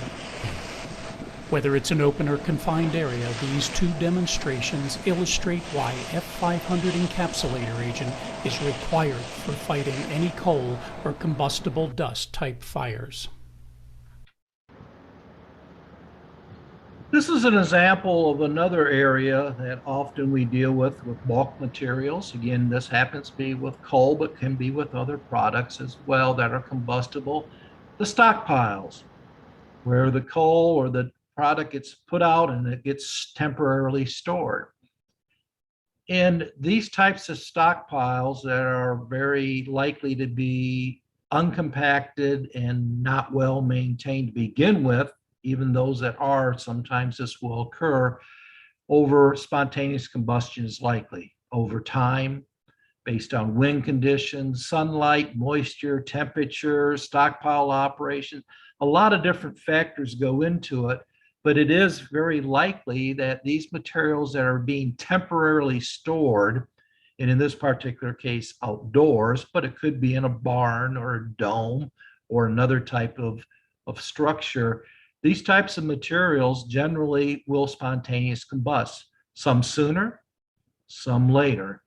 Whether it's an open or confined area, these two demonstrations illustrate why F500 encapsulator agent is required for fighting any coal or combustible dust type fires. This is an example of another area that often we deal with bulk materials. Again, this happens to be with coal, but can be with other products as well that are combustible. The stockpiles, where the coal or the product gets put out and it gets temporarily stored. And these types of stockpiles that are very likely to be uncompacted and not well maintained to begin with, even those that are, sometimes this will occur over spontaneous combustion is likely over time based on wind conditions, sunlight, moisture, temperature, stockpile operation. A lot of different factors go into it, but it is very likely that these materials that are being temporarily stored, and in this particular case outdoors, but it could be in a barn or a dome or another type of structure, these types of materials generally will spontaneous combust, some sooner, some later.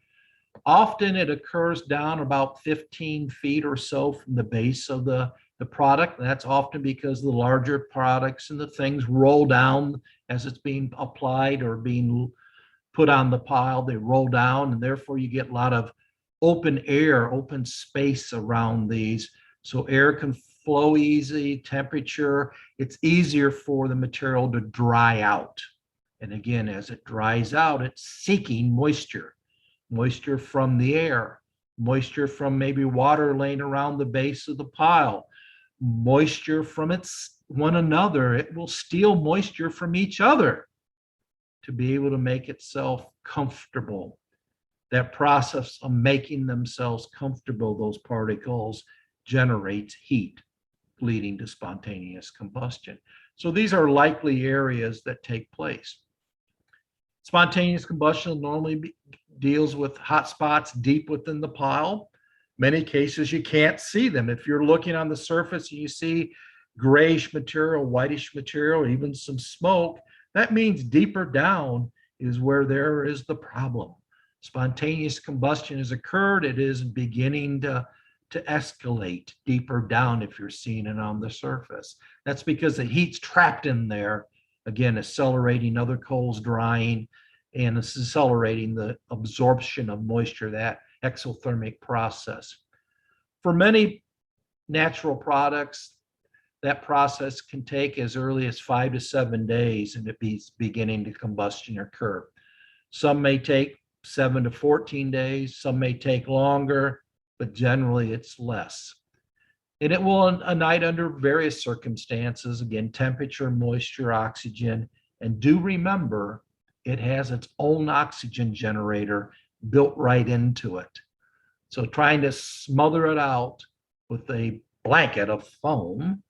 Often it occurs down about 15 feet or so from the base of the product. That's often because the larger products and the things roll down as it's being applied or being put on the pile. They roll down, and therefore you get a lot of open air, open space around these. So air can flow easy, temperature, it's easier for the material to dry out. And again, as it dries out, it's seeking moisture, moisture from the air, moisture from maybe water laying around the base of the pile, moisture from its one another. It will steal moisture from each other to be able to make itself comfortable. That process of making themselves comfortable, those particles, generates heat, leading to spontaneous combustion. So these are likely areas that take place. Spontaneous combustion normally deals with hot spots deep within the pile. Many cases you can't see them. If you're looking on the surface and you see grayish material, whitish material, even some smoke, that means deeper down is where there is the problem. Spontaneous combustion has occurred. It is beginning to escalate deeper down if you're seeing it on the surface. That's because the heat's trapped in there, again, accelerating other coals drying, and it's accelerating the absorption of moisture, that exothermic process. For many natural products, that process can take as early as 5 to 7 days and it be beginning to combustion occur. Some may take 7 to 14 days, some may take longer, but generally it's less. And it will ignite under various circumstances, again, temperature, moisture, oxygen, and do remember it has its own oxygen generator built right into it. So trying to smother it out with a blanket of foam,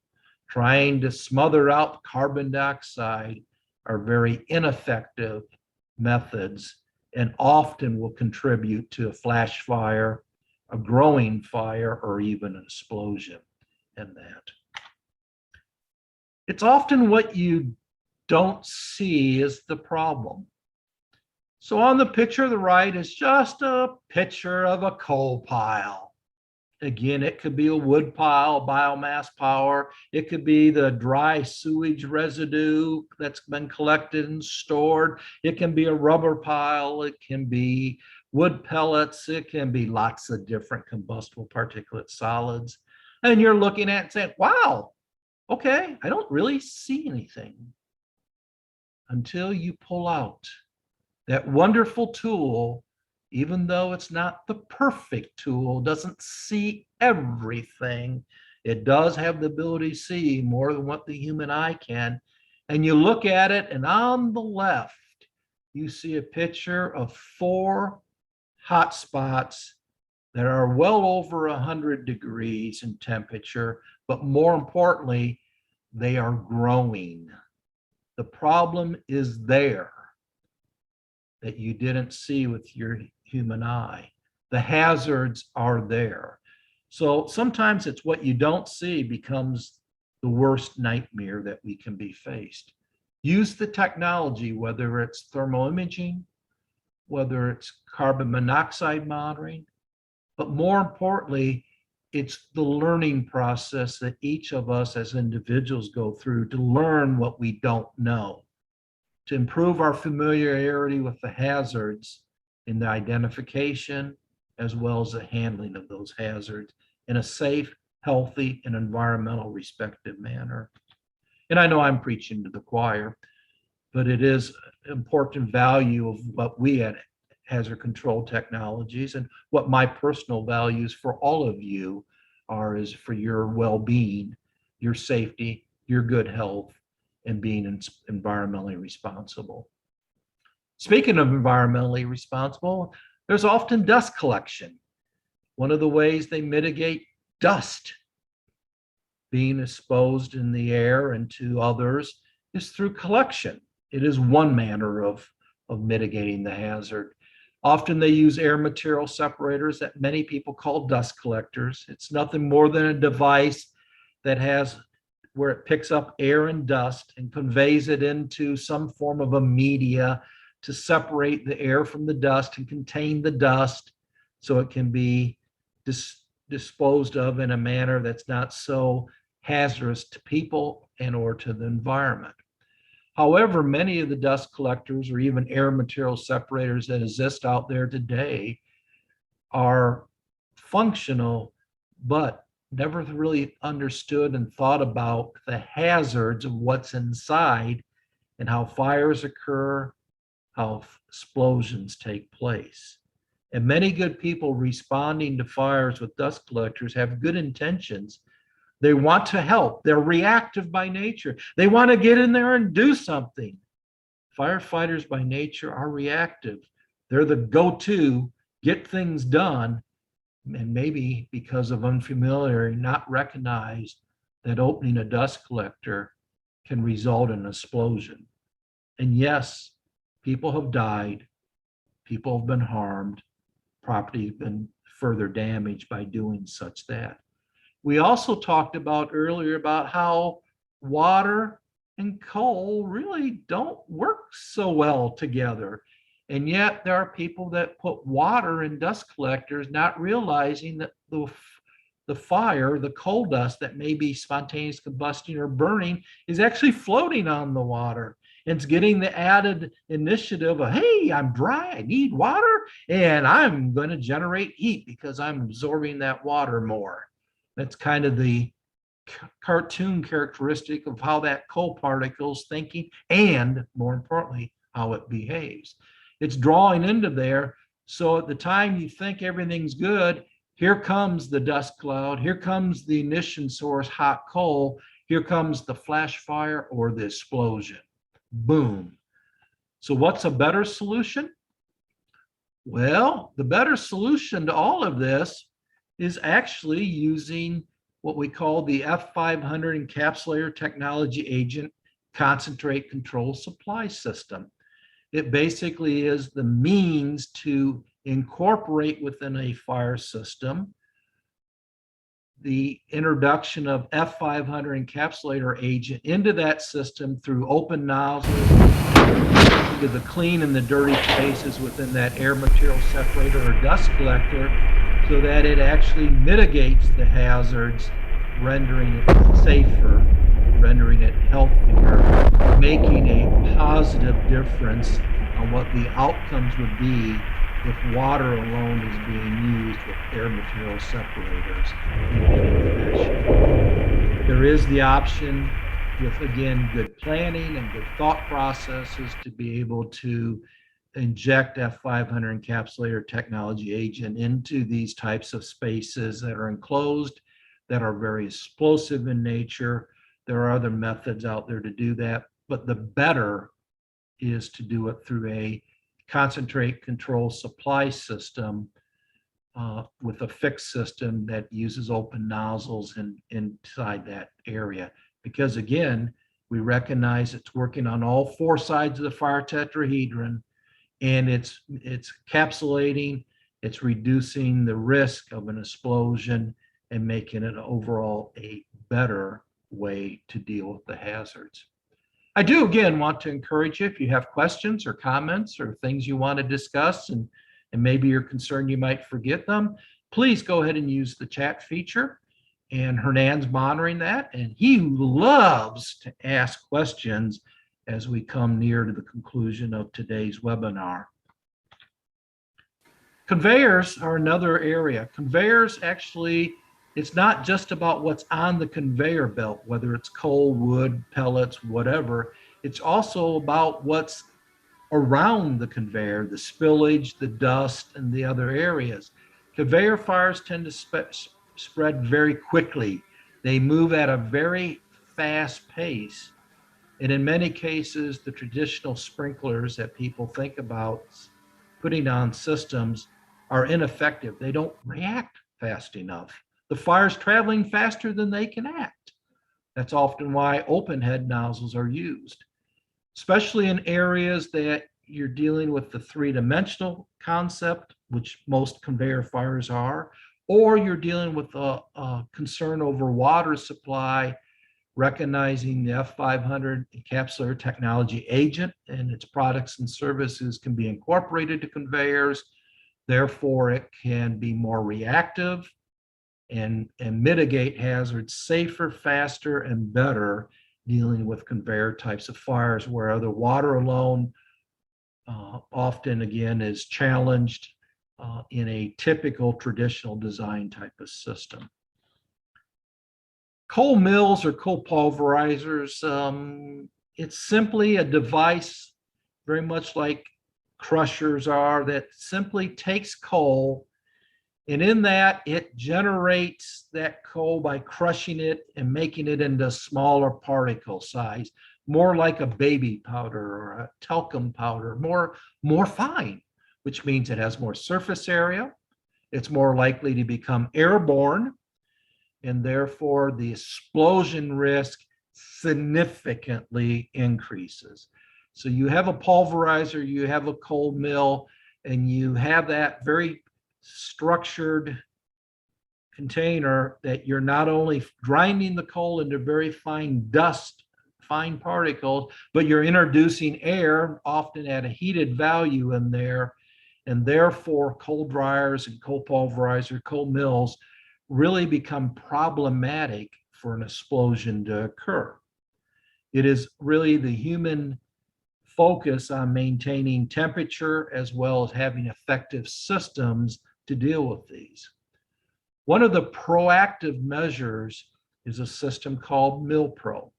trying to smother out carbon dioxide are very ineffective methods and often will contribute to a flash fire, a growing fire, or even an explosion in that. It's often what you don't see is the problem. So on the picture to the right is just a picture of a coal pile. Again, it could be a wood pile, biomass power. It could be the dry sewage residue that's been collected and stored. It can be a rubber pile. It can be wood pellets. It can be lots of different combustible particulate solids. And you're looking at it and saying, wow, okay, I don't really see anything, until you pull out that wonderful tool. Even though it's not the perfect tool, doesn't see everything, it does have the ability to see more than what the human eye can. And you look at it, and on the left, you see a picture of 4 hot spots that are well over 100 degrees in temperature, but more importantly, they are growing. The problem is there that you didn't see with your human eye. The hazards are there. So sometimes it's what you don't see becomes the worst nightmare that we can be faced. Use the technology, whether it's thermal imaging, whether it's carbon monoxide monitoring, but more importantly, it's the learning process that each of us as individuals go through to learn what we don't know, to improve our familiarity with the hazards in the identification as well as the handling of those hazards in a safe, healthy, and environmental respective manner. And I know I'm preaching to the choir, but it is important value of what we at Hazard Control Technologies and what my personal values for all of you are is for your well-being, your safety, your good health, and being environmentally responsible. Speaking of environmentally responsible, there's often dust collection. One of the ways they mitigate dust being exposed in the air and to others is through collection. It is one manner of mitigating the hazard. Often they use air material separators that many people call dust collectors. It's nothing more than a device that has where it picks up air and dust and conveys it into some form of a media to separate the air from the dust and contain the dust so it can be disposed of in a manner that's not so hazardous to people and or to the environment. However, many of the dust collectors or even air material separators that exist out there today are functional, but never really understood and thought about the hazards of what's inside and how fires occur, how explosions take place. And many good people responding to fires with dust collectors have good intentions. They want to help. They're reactive by nature. They want to get in there and do something. Firefighters by nature are reactive. They're the go-to, get things done, and maybe because of unfamiliarity, not recognize that opening a dust collector can result in an explosion. And yes, people have died, people have been harmed, property has been further damaged by doing such that. We also talked about earlier about how water and coal really don't work so well together. And yet there are people that put water in dust collectors, not realizing that the fire, the coal dust that may be spontaneous combusting or burning is actually floating on the water. And it's getting the added initiative of, hey, I'm dry, I need water, and I'm going to generate heat because I'm absorbing that water more. That's kind of the cartoon characteristic of how that coal particle's thinking, and more importantly, how it behaves. It's drawing into there. So at the time you think everything's good, here comes the dust cloud, here comes the ignition source, hot coal, here comes the flash fire or the explosion. Boom. So what's a better solution? Well, the better solution to all of this is actually using what we call the F500 encapsulator technology agent concentrate control supply system. It basically is the means to incorporate within a fire system the introduction of F500 encapsulator agent into that system through open nozzles into the clean and the dirty spaces within that air material separator or dust collector, so that it actually mitigates the hazards, rendering it safer, rendering it healthier, making a positive difference on what the outcomes would be if water alone is being used with air material separators. There is the option with, again, good planning and good thought processes to be able to inject F500 encapsulator technology agent into these types of spaces that are enclosed, that are very explosive in nature. There are other methods out there to do that, but the better is to do it through a concentrate control supply system with a fixed system that uses open nozzles inside that area. Because again, we recognize it's working on all four sides of the fire tetrahedron, and it's encapsulating, it's reducing the risk of an explosion and making it overall a better way to deal with the hazards. I do again want to encourage you, if you have questions or comments or things you want to discuss and maybe you're concerned you might forget them, please go ahead and use the chat feature. And Hernan's monitoring that, and he loves to ask questions as we come near to the conclusion of today's webinar. Conveyors are another area. Conveyors actually, it's not just about what's on the conveyor belt, whether it's coal, wood, pellets, whatever. It's also about what's around the conveyor, the spillage, the dust, and the other areas. Conveyor fires tend to spread very quickly. They move at a very fast pace. And in many cases, the traditional sprinklers that people think about putting on systems are ineffective. They don't react fast enough. The fire's traveling faster than they can act. That's often why open head nozzles are used, especially in areas that you're dealing with the three-dimensional concept, which most conveyor fires are, or you're dealing with a concern over water supply, recognizing the F500 encapsulator technology agent and its products and services can be incorporated to conveyors. Therefore, it can be more reactive and mitigate hazards safer, faster, and better dealing with conveyor types of fires, where other water alone often, again, is challenged in a typical traditional design type of system. Coal mills or coal pulverizers, it's simply a device, very much like crushers are, that simply takes coal, and in that it generates that coal by crushing it and making it into smaller particle size, more like a baby powder or a talcum powder, more fine, which means it has more surface area. It's more likely to become airborne, and therefore the explosion risk significantly increases. So you have a pulverizer, you have a coal mill, and you have that very structured container that you're not only grinding the coal into very fine dust, fine particles, but you're introducing air, often at a heated value in there. And therefore, coal dryers and coal pulverizer, coal mills really become problematic for an explosion to occur. It is really the human focus on maintaining temperature as well as having effective systems to deal with these. One of the proactive measures is a system called MillPro.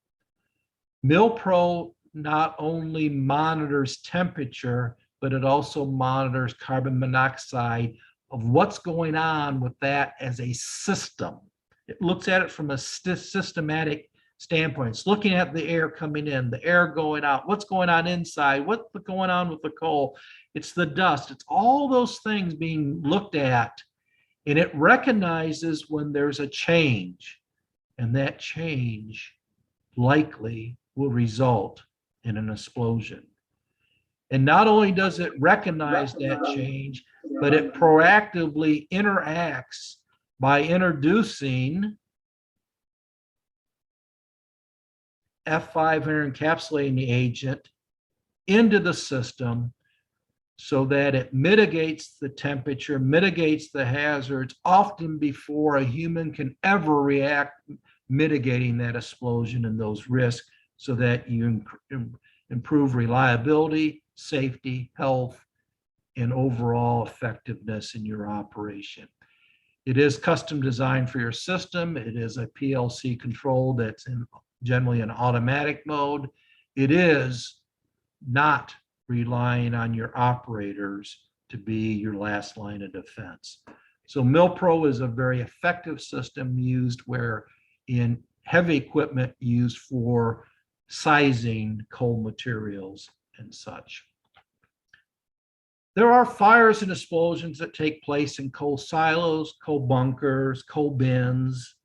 MillPro not only monitors temperature, but it also monitors carbon monoxide of what's going on with that as a system. It looks at it from a systematic standpoint. It's looking at the air coming in, the air going out, what's going on inside, what's going on with the coal. It's the dust. It's all those things being looked at, and it recognizes when there's a change, and that change likely will result in an explosion. And not only does it recognize that change, but it proactively interacts by introducing F500 encapsulating agent into the system so that it mitigates the temperature, mitigates the hazards, often before a human can ever react, mitigating that explosion and those risks so that you improve reliability, safety, health, and overall effectiveness in your operation. It is custom designed for your system. It is a PLC control that's generally in automatic mode. It is not relying on your operators to be your last line of defense. So MillPro is a very effective system used where in heavy equipment used for sizing coal materials and such. There are fires and explosions that take place in coal silos, coal bunkers, coal bins,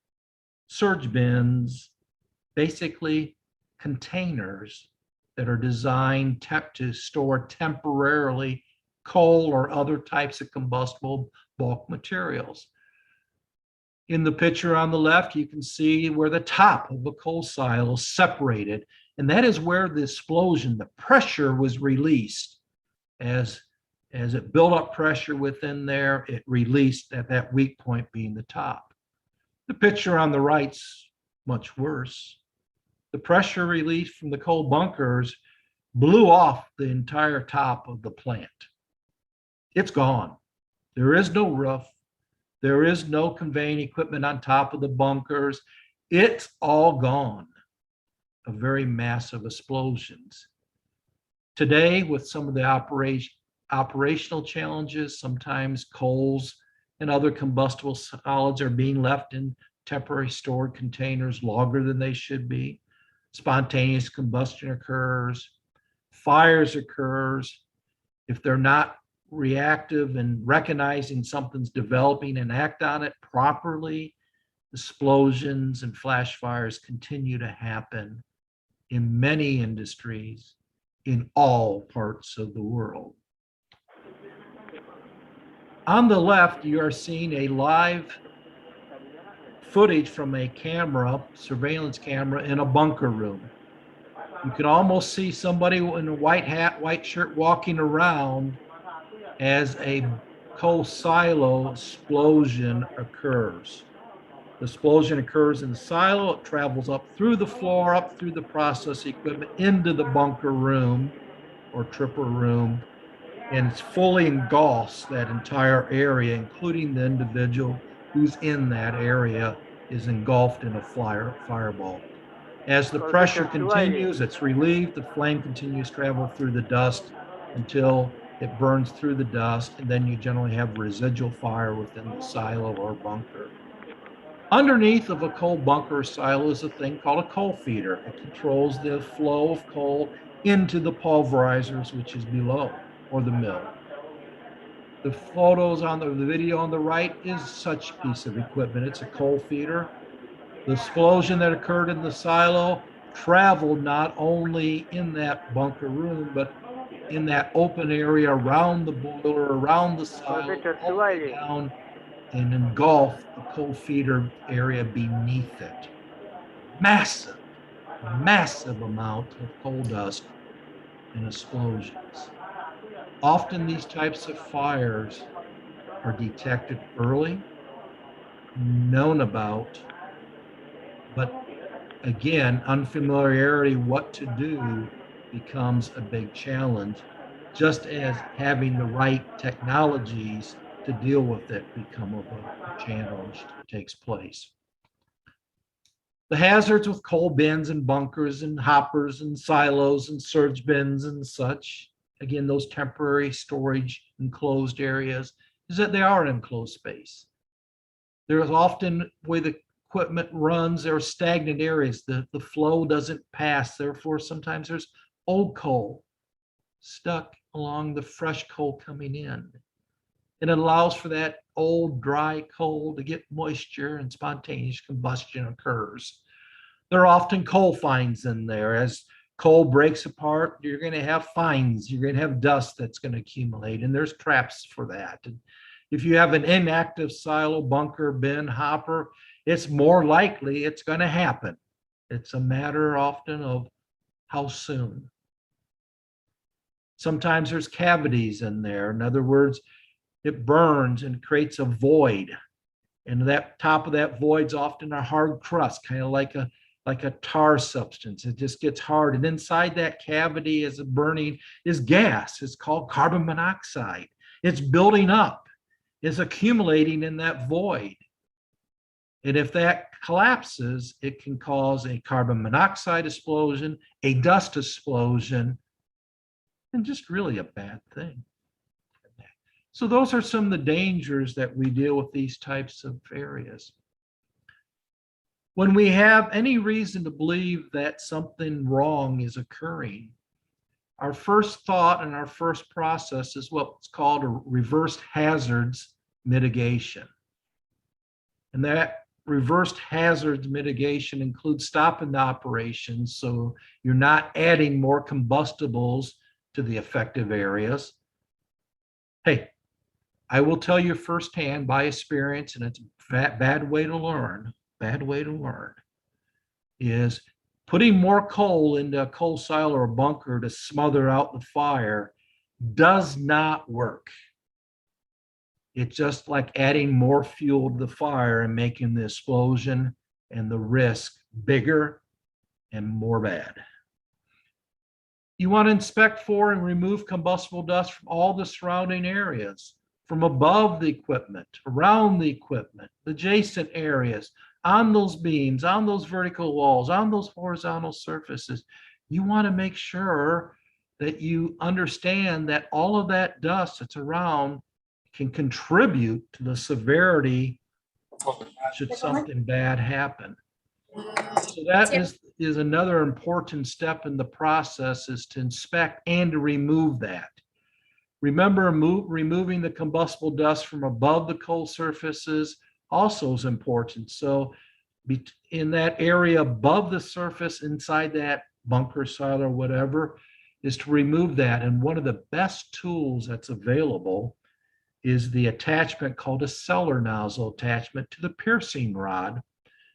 surge bins, basically containers that are designed to store temporarily coal or other types of combustible bulk materials. In the picture on the left, you can see where the top of a coal silo is separated, and that is where the explosion, the pressure was released. As it built up pressure within there, it released at that weak point being the top. The picture on the right's much worse. The pressure released from the coal bunkers blew off the entire top of the plant. It's gone. There is no roof. There is no conveying equipment on top of the bunkers. It's all gone. A very massive explosions. Today, with some of the operational challenges, sometimes coals and other combustible solids are being left in temporary stored containers longer than they should be. Spontaneous combustion occurs, fires occurs. If they're not reactive and recognizing something's developing and act on it properly, explosions and flash fires continue to happen in many industries in all parts of the world. On the left, you are seeing a live footage from a camera, surveillance camera in a bunker room. You can almost see somebody in a white hat, white shirt walking around as a coal silo explosion occurs. The explosion occurs in the silo, it travels up through the floor, up through the process equipment, into the bunker room or tripper room, and it's fully engulfs that entire area, including the individual who's in that area is engulfed in a fireball. As the pressure continues, it's relieved, the flame continues to travel through the dust until it burns through the dust, and then you generally have residual fire within the silo or bunker. Underneath of a coal bunker or silo is a thing called a coal feeder. It controls the flow of coal into the pulverizers, which is below, or the mill. The photos on the video on the right is such a piece of equipment. It's a coal feeder. The explosion that occurred in the silo traveled not only in that bunker room, but in that open area around the boiler, around the silo, all the way down and engulfed the coal feeder area beneath it. Massive, massive amount of coal dust and explosions. Often these types of fires are detected early, known about, but again, unfamiliarity what to do becomes a big challenge, just as having the right technologies to deal with it become a challenge that takes place. The hazards with coal bins and bunkers and hoppers and silos and surge bins and such, again, those temporary storage enclosed areas, is that they are an enclosed space. There's often, where the equipment runs, there are stagnant areas. The flow doesn't pass. Therefore, sometimes there's old coal stuck along the fresh coal coming in. And it allows for that old dry coal to get moisture and spontaneous combustion occurs. There are often coal fines in there. As coal breaks apart, you're going to have fines. You're going to have dust that's going to accumulate, and there's traps for that. And if you have an inactive silo, bunker, bin, hopper, it's more likely it's going to happen. It's a matter often of how soon. Sometimes there's cavities in there. In other words, it burns and creates a void. And that top of that void's often a hard crust, kind of like a tar substance. It just gets hard. And inside that cavity is burning is gas. It's called carbon monoxide. It's building up. It's accumulating in that void. And if that collapses, it can cause a carbon monoxide explosion, a dust explosion, and just really a bad thing. So those are some of the dangers that we deal with these types of areas. When we have any reason to believe that something wrong is occurring, our first thought and our first process is what's called a reversed hazards mitigation. And that reversed hazards mitigation includes stopping the operations so you're not adding more combustibles to the affected areas. Hey, I will tell you firsthand by experience, and it's a bad way to learn, is putting more coal into a coal silo or bunker to smother out the fire does not work. It's just like adding more fuel to the fire and making the explosion and the risk bigger and more bad. You want to inspect for and remove combustible dust from all the surrounding areas, from above the equipment, around the equipment, adjacent areas, on those beams, on those vertical walls, on those horizontal surfaces. You want to make sure that you understand that all of that dust that's around can contribute to the severity should something bad happen. So that is another important step in the process, is to inspect and to remove that. Remember, removing the combustible dust from above the coal surfaces also is important. So in that area above the surface, inside that bunker, silo, or whatever, is to remove that. And one of the best tools that's available is the attachment called a cellar nozzle attachment to the piercing rod,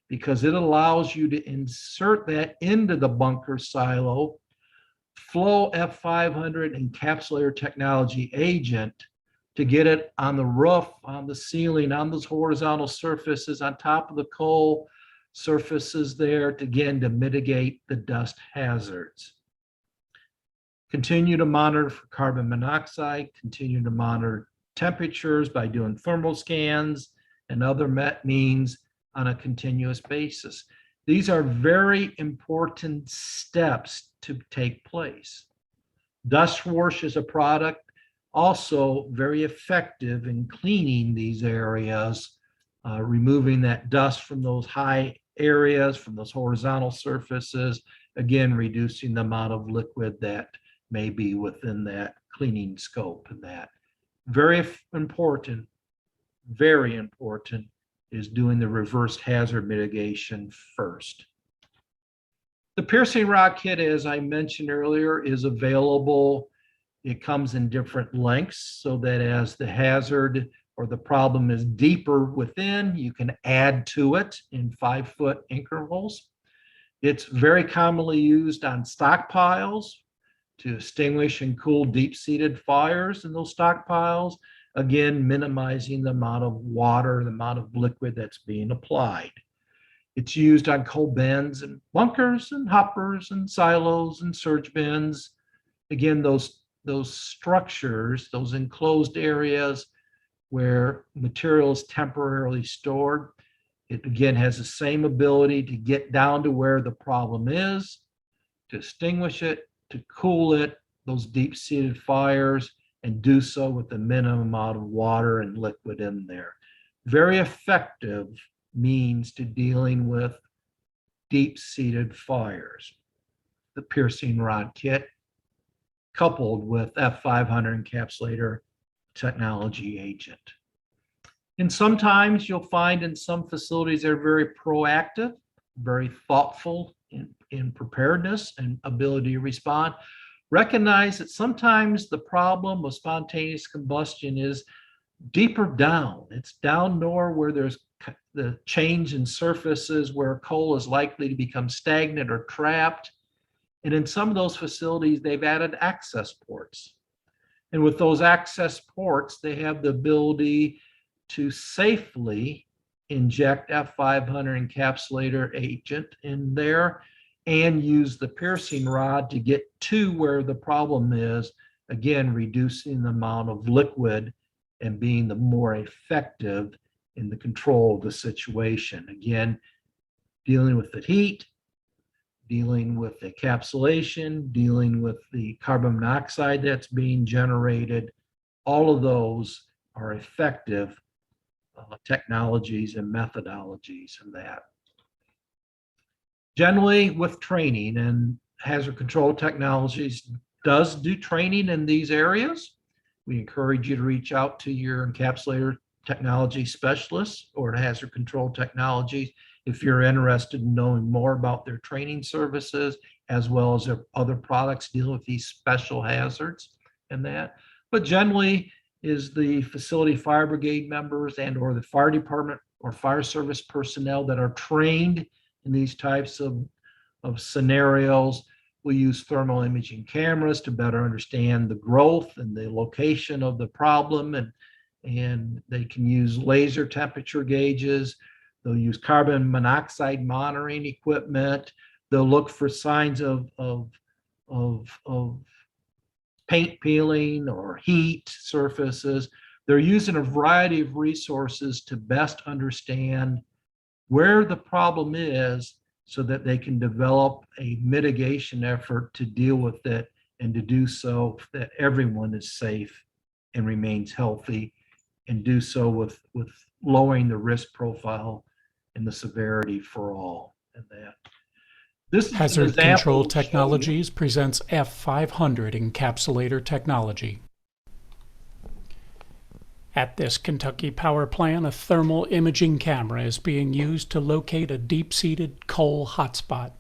because it allows you to insert that into the bunker silo, flow F500 encapsulator technology agent to get it on the roof, on the ceiling, on those horizontal surfaces, on top of the coal surfaces there, to, again, to mitigate the dust hazards. Continue to monitor for carbon monoxide, continue to monitor temperatures by doing thermal scans and other means on a continuous basis. These are very important steps to take place. Dust wash is a product also very effective in cleaning these areas, removing that dust from those high areas, from those horizontal surfaces, again, reducing the amount of liquid that may be within that cleaning scope. And that very important is doing the reverse hazard mitigation first. The piercing rod kit, as I mentioned earlier, is available. It comes in different lengths so that as the hazard or the problem is deeper within, you can add to it in 5-foot intervals. It's very commonly used on stockpiles to extinguish and cool deep-seated fires in those stockpiles, again, minimizing the amount of water, the amount of liquid that's being applied. It's used on coal bins and bunkers and hoppers and silos and surge bins. Again, those structures, those enclosed areas where material is temporarily stored, it again has the same ability to get down to where the problem is, to extinguish it, to cool it, those deep-seated fires, and do so with the minimum amount of water and liquid in there. Very effective means to dealing with deep-seated fires. The piercing rod kit, coupled with F500 encapsulator technology agent. And sometimes you'll find in some facilities they're very proactive, very thoughtful in preparedness and ability to respond. Recognize that sometimes the problem of spontaneous combustion is deeper down. It's down lower where there's the change in surfaces where coal is likely to become stagnant or trapped. And in some of those facilities, they've added access ports. And with those access ports, they have the ability to safely inject F500 encapsulator agent in there and use the piercing rod to get to where the problem is, again, reducing the amount of liquid and being the more effective in the control of the situation. Again, dealing with the heat, dealing with the encapsulation, dealing with the carbon monoxide that's being generated. All of those are effective technologies and methodologies in that. Generally, with training, and Hazard Control Technologies does do training in these areas. We encourage you to reach out to your encapsulator technology specialists or to Hazard Control Technologies if you're interested in knowing more about their training services, as well as their other products dealing with these special hazards and that. But generally is the facility fire brigade members and or the fire department or fire service personnel that are trained in these types of scenarios. We use thermal imaging cameras to better understand the growth and the location of the problem, and they can use laser temperature gauges. They'll use carbon monoxide monitoring equipment. They'll look for signs of paint peeling or heat surfaces. They're using a variety of resources to best understand where the problem is so that they can develop a mitigation effort to deal with it and to do so that everyone is safe and remains healthy, and do so with lowering the risk profile and the severity for all. And that this Hazard Control Technologies presents F500 encapsulator technology. At this Kentucky power plant, a thermal imaging camera is being used to locate a deep-seated coal hotspot.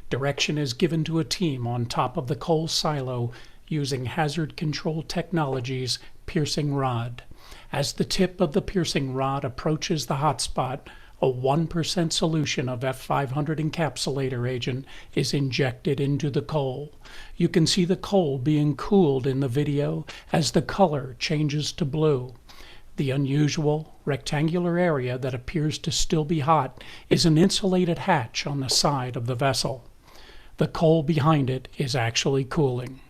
Direction is given to a team on top of the coal silo using Hazard Control Technologies' piercing rod. As the tip of the piercing rod approaches the hotspot, a 1% solution of F500 encapsulator agent is injected into the coal. You can see the coal being cooled in the video as the color changes to blue. The unusual rectangular area that appears to still be hot is an insulated hatch on the side of the vessel. The coal behind it is actually cooling.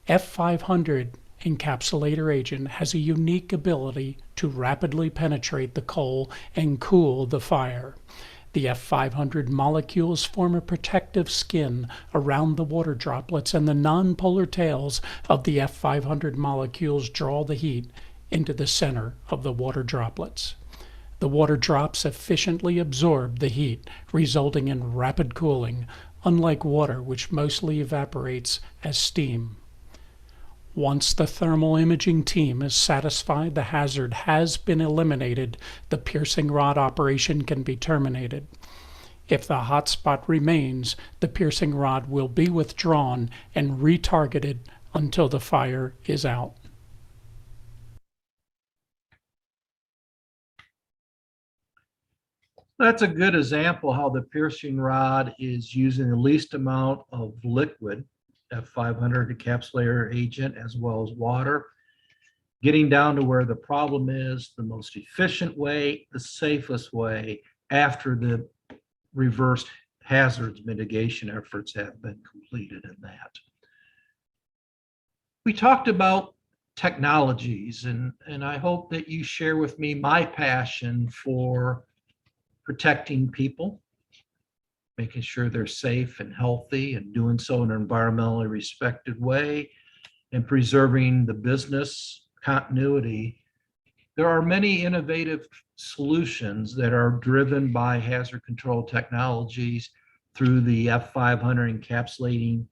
F500 encapsulator agent has a unique ability to rapidly penetrate the coal and cool the fire. The F500 molecules form a protective skin around the water droplets, and the nonpolar tails of the F500 molecules draw the heat into the center of the water droplets. The water drops efficiently absorb the heat, resulting in rapid cooling, unlike water, which mostly evaporates as steam. Once the thermal imaging team is satisfied the hazard has been eliminated, the piercing rod operation can be terminated. If the hotspot remains, the piercing rod will be withdrawn and retargeted until the fire is out. That's a good example how the piercing rod is using the least amount of liquid, F500 encapsulator agent, as well as water, getting down to where the problem is, the most efficient way, the safest way after the reversed hazards mitigation efforts have been completed in that. We talked about technologies, and I hope that you share with me my passion for protecting people, making sure they're safe and healthy, and doing so in an environmentally respected way, and preserving the business continuity. There are many innovative solutions that are driven by hazard control technologies through the F500 encapsulating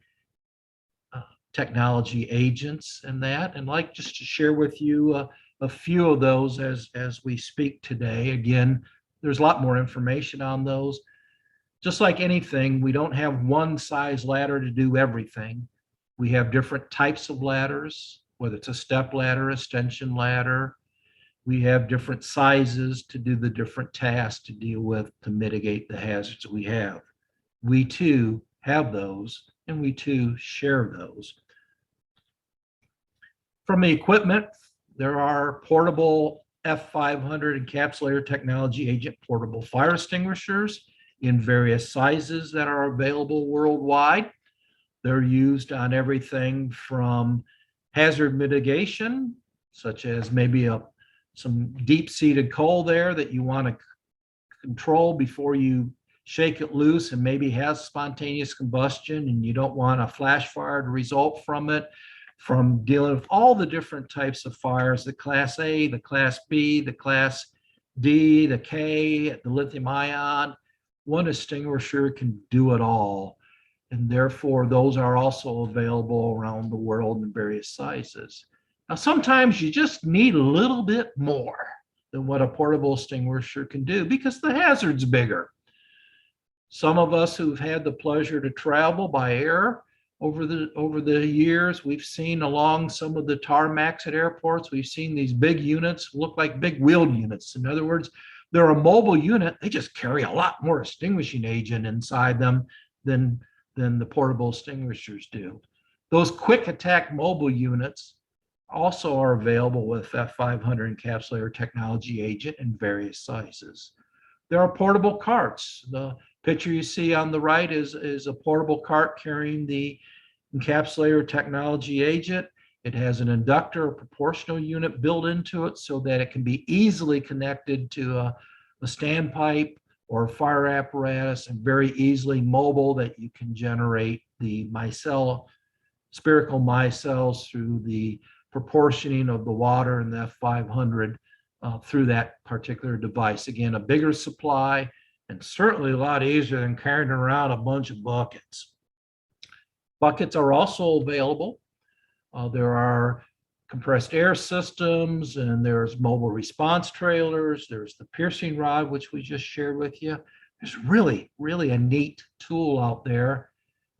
technology agents and that. And like just to share with you a few of those as we speak today. Again, there's a lot more information on those. Just like anything, we don't have one size ladder to do everything. We have different types of ladders, whether it's a step ladder, extension ladder. We have different sizes to do the different tasks to deal with, to mitigate the hazards we have. We too have those, and we too share those. From the equipment, there are portable F500 encapsulator technology agent portable fire extinguishers in various sizes that are available worldwide. They're used on everything from hazard mitigation, such as maybe some deep-seated coal there that you want to control before you shake it loose and maybe has spontaneous combustion and you don't want a flash fire to result from it, from dealing with all the different types of fires, the Class A, the Class B, the Class D, the K, the lithium ion. One extinguisher can do it all. And therefore, those are also available around the world in various sizes. Now, sometimes you just need a little bit more than what a portable extinguisher can do because the hazard's bigger. Some of us who've had the pleasure to travel by air over the years, we've seen along some of the tarmacs at airports, we've seen these big units look like big wheeled units. In other words, they're a mobile unit. They just carry a lot more extinguishing agent inside them than the portable extinguishers do. Those quick attack mobile units also are available with F500 encapsulator technology agent in various sizes. There are portable carts. The picture you see on the right is a portable cart carrying the encapsulator technology agent. It has an inductor, a proportional unit built into it so that it can be easily connected to a standpipe or a fire apparatus, and very easily mobile, that you can generate the spherical micelles through the proportioning of the water in the F500 through that particular device. Again, a bigger supply and certainly a lot easier than carrying around a bunch of buckets. Buckets are also available. There are compressed air systems, and there's mobile response trailers. There's the piercing rod, which we just shared with you. There's really, really a neat tool out there.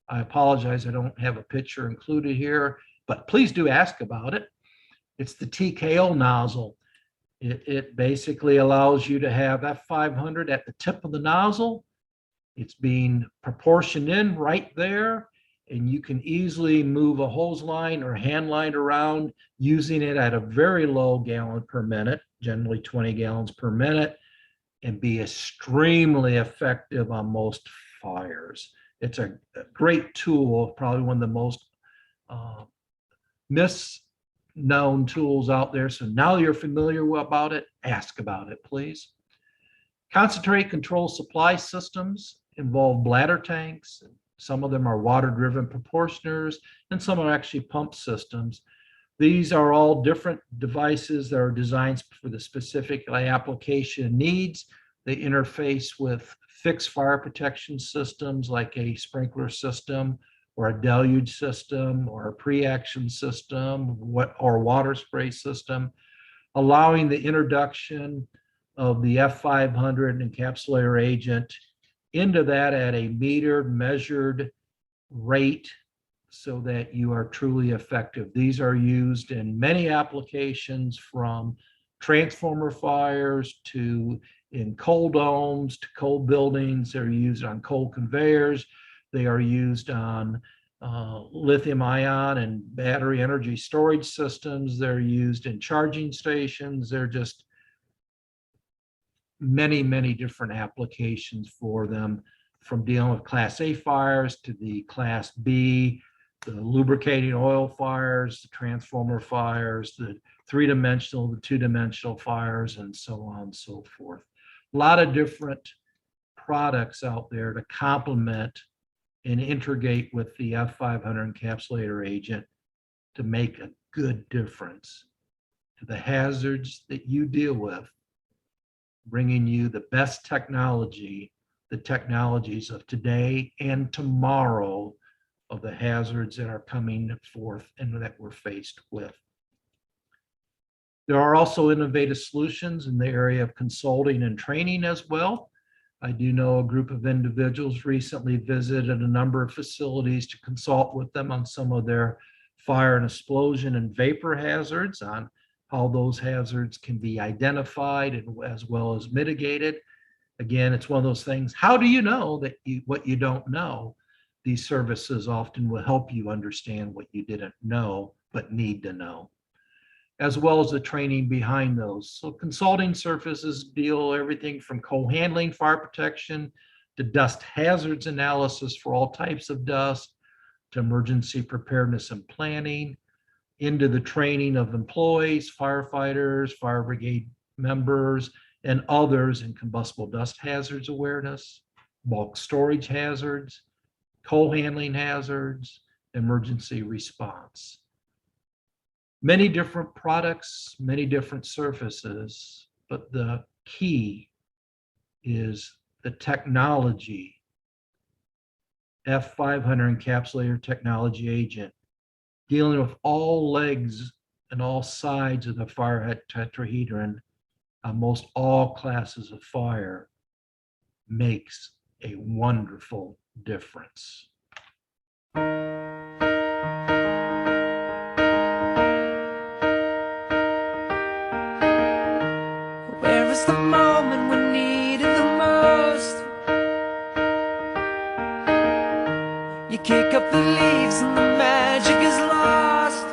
I apologize, I don't have a picture included here, but please do ask about it. It's the TKO nozzle. It basically allows you to have F500 at the tip of the nozzle. It's being proportioned in right there, and you can easily move a hose line or hand line around using it at a very low gallon per minute, generally 20 gallons per minute, and be extremely effective on most fires. It's a great tool, probably one of the most known tools out there. So now you're familiar about it, ask about it, please. Concentrate control supply systems involve bladder tanks. Some of them are water-driven proportioners, and some are actually pump systems. These are all different devices that are designed for the specific application needs. They interface with fixed fire protection systems like a sprinkler system or a deluge system or a pre-action system or water spray system, allowing the introduction of the F500 encapsulator agent into that at a metered, measured rate so that you are truly effective. These are used in many applications, from transformer fires to in coal domes to coal buildings. They're used on coal conveyors. They are used on lithium ion and battery energy storage systems. They're used in charging stations. They're just many, many different applications for them, from dealing with Class A fires to the Class B, the lubricating oil fires, the transformer fires, the three-dimensional, the two-dimensional fires, and so on and so forth. A lot of different products out there to complement and integrate with the F500 encapsulator agent to make a good difference to the hazards that you deal with, bringing you the best technology, the technologies of today and tomorrow, of the hazards that are coming forth and that we're faced with. There are also innovative solutions in the area of consulting and training as well. I do know a group of individuals recently visited a number of facilities to consult with them on some of their fire and explosion and vapor hazards, on how those hazards can be identified and as well as mitigated. Again, it's one of those things, how do you know that what you don't know? These services often will help you understand what you didn't know but need to know, as well as the training behind those. So consulting services deal everything from coal handling, fire protection, to dust hazards analysis for all types of dust, to emergency preparedness and planning, into the training of employees, firefighters, fire brigade members, and others in combustible dust hazards awareness, bulk storage hazards, coal handling hazards, emergency response. Many different products, many different surfaces, but the key is the technology. F500 encapsulator technology agent, dealing with all legs and all sides of the fire tetrahedron on most all classes of fire, makes a wonderful difference. Where is the moment we need it the most? You kick up the leaves and the magic is lost.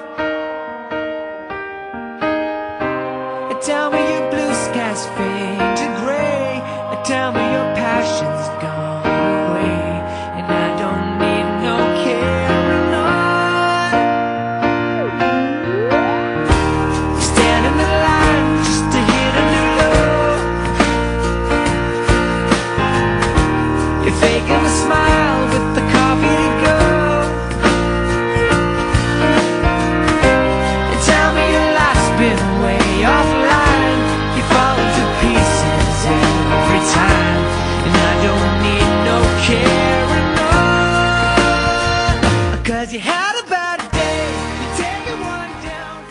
And tell me your blue skies fade to gray, and tell me your passion's gone away, and I don't need no carrying on. Stand in the line just to hit a new low. You're faking a smile with the coffee to go. And tell me your life's been way offline. You fall into pieces every time, and I don't need no carrying on. 'Cause you had a bad day, you're taking one down.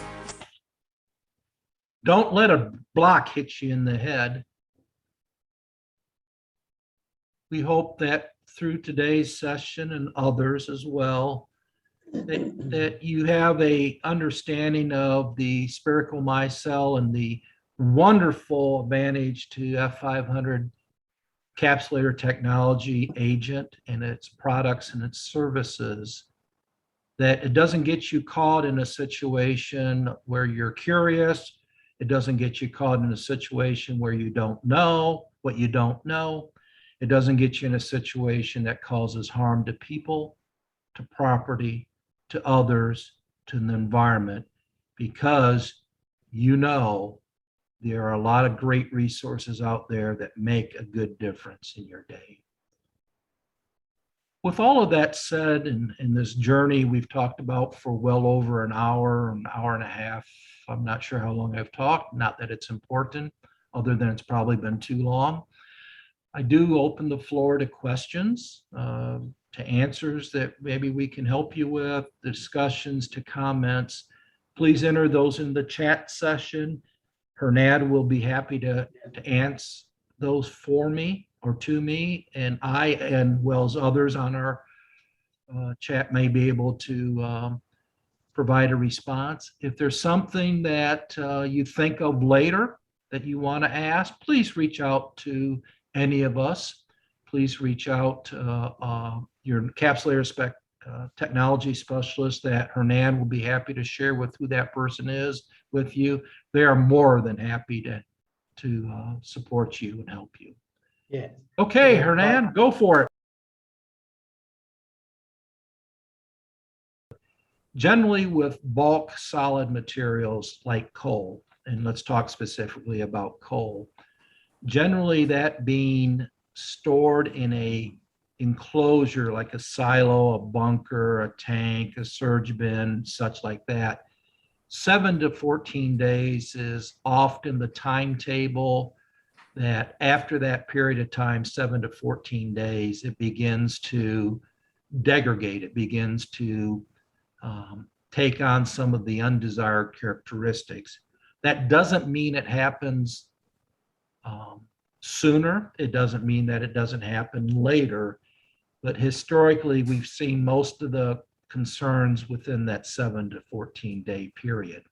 Don't let a block hit you in the head. We hope that through today's session and others as well, that you have a understanding of the spherical micelle and the wonderful advantage to F500 encapsulator technology agent and its products and its services, that it doesn't get you caught in a situation where you're curious. It doesn't get you caught in a situation where you don't know what you don't know. It doesn't get you in a situation that causes harm to people, to property, to others, to the environment. because you know there are a lot of great resources out there that make a good difference in your day. With all of that said, in this journey we've talked about for well over an hour and a half, I'm not sure how long I've talked, not that it's important, other than it's probably been too long. I do open the floor to questions, to answers that maybe we can help you with, discussions, to comments. Please enter those in the chat session. Hernad will be happy to answer those for me or to me, and I, and well as others on our chat, may be able to provide a response. If there's something that you think of later that you want to ask, please reach out to any of us. Please reach out to your encapsulator technology specialist that Hernand will be happy to share with who that person is with you. They are more than happy to support you and help you. Yeah. Okay, Hernand, go for it. Generally with bulk solid materials like coal, and let's talk specifically about coal, generally that being stored in a enclosure like a silo, a bunker, a tank, a surge bin, such like that, 7 to 14 days is often the timetable that after that period of time, 7 to 14 days, it begins to degrade. It begins to take on some of the undesired characteristics. That doesn't mean it happens sooner. It doesn't mean that it doesn't happen later. But historically, we've seen most of the concerns within that 7 to 14-day period.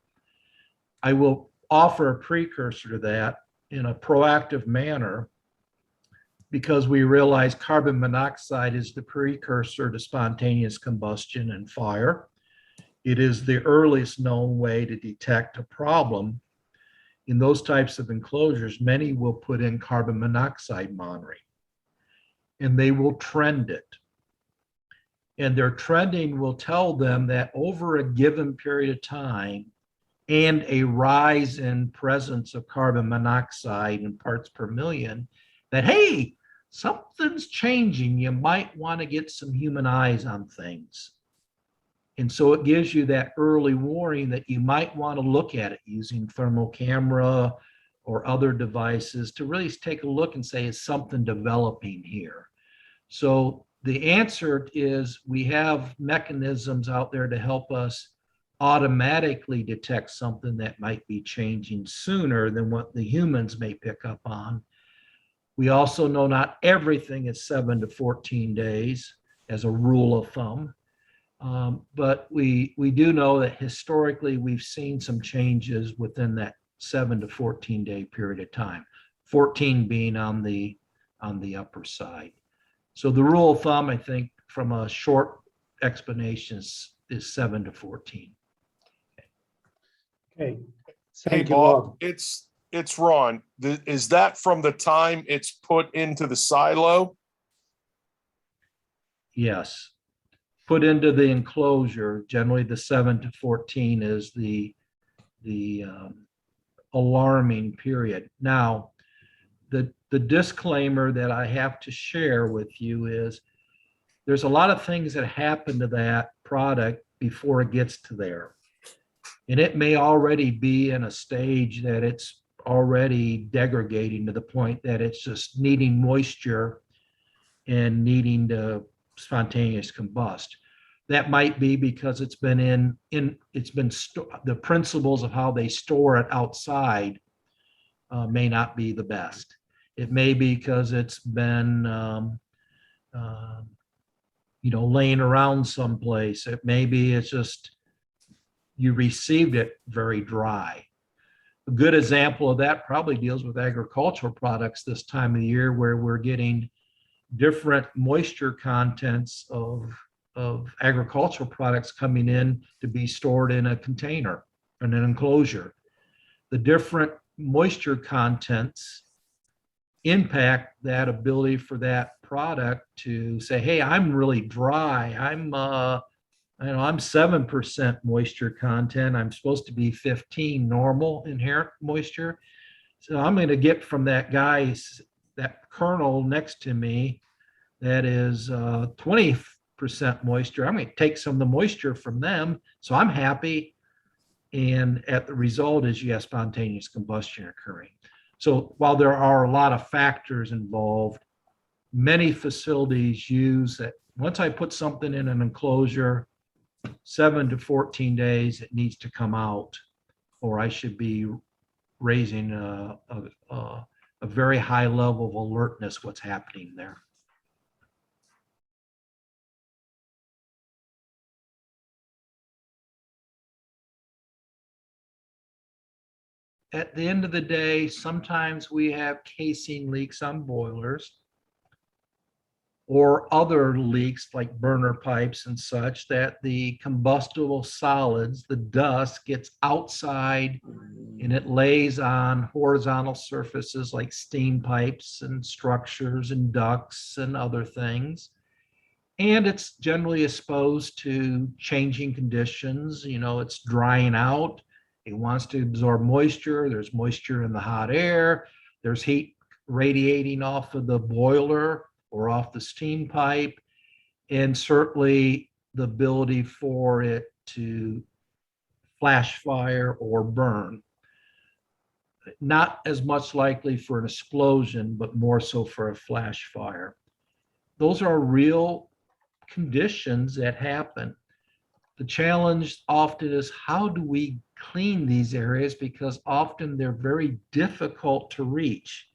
I will offer a precursor to that in a proactive manner because we realize carbon monoxide is the precursor to spontaneous combustion and fire. It is the earliest known way to detect a problem. In those types of enclosures, many will put in carbon monoxide monitoring, and they will trend it. And their trending will tell them that over a given period of time and a rise in presence of carbon monoxide in parts per million, that, hey, something's changing. You might want to get some human eyes on things. And so it gives you that early warning that you might want to look at it using thermal camera or other devices to really take a look and say, is something developing here? So the answer is we have mechanisms out there to help us automatically detect something that might be changing sooner than what the humans may pick up on. We also know not everything is 7 to 14 days as a rule of thumb. But we do know that historically we've seen some changes within that 7 to 14-day period of time, 14 being on the upper side. So the rule of thumb, I think, from a short explanation is 7 to 14. Okay. Hey, Thank you, Bob, Bob. it's Ron. Is that from the time it's put into the silo? Yes. Put into the enclosure, generally the 7 to 14 is the alarming period. Now, the disclaimer that I have to share with you is there's a lot of things that happen to that product before it gets to there. And it may already be in a stage that it's already degrading to the point that it's just needing moisture and needing to spontaneous combust. That might be because it's been the principles of how they store it outside may not be the best. It may be because it's been laying around someplace. It may be it's just you received it very dry. A good example of that probably deals with agricultural products this time of the year, where we're getting different moisture contents of agricultural products coming in to be stored in a container, in an enclosure. The different moisture contents impact that ability for that product to say, hey, I'm really dry. I know I'm 7% moisture content. I'm supposed to be 15 normal inherent moisture. So I'm going to get from that guy, that kernel next to me, that is 20% moisture. I'm going to take some of the moisture from them. So I'm happy. And at the result is you have spontaneous combustion occurring. So while there are a lot of factors involved, many facilities use that. Once I put something in an enclosure, 7 to 14 days, it needs to come out, or I should be raising a very high level of alertness what's happening there. At the end of the day, sometimes we have casing leaks on boilers or other leaks like burner pipes and such, that the combustible solids, the dust, gets outside and it lays on horizontal surfaces like steam pipes and structures and ducts and other things. And it's generally exposed to changing conditions. You know, it's drying out. It wants to absorb moisture. There's moisture in the hot air. There's heat radiating off of the boiler or off the steam pipe, and certainly the ability for it to flash fire or burn. Not as much likely for an explosion, but more so for a flash fire. Those are real conditions that happen. The challenge often is, how do we clean these areas? Because often they're very difficult to reach.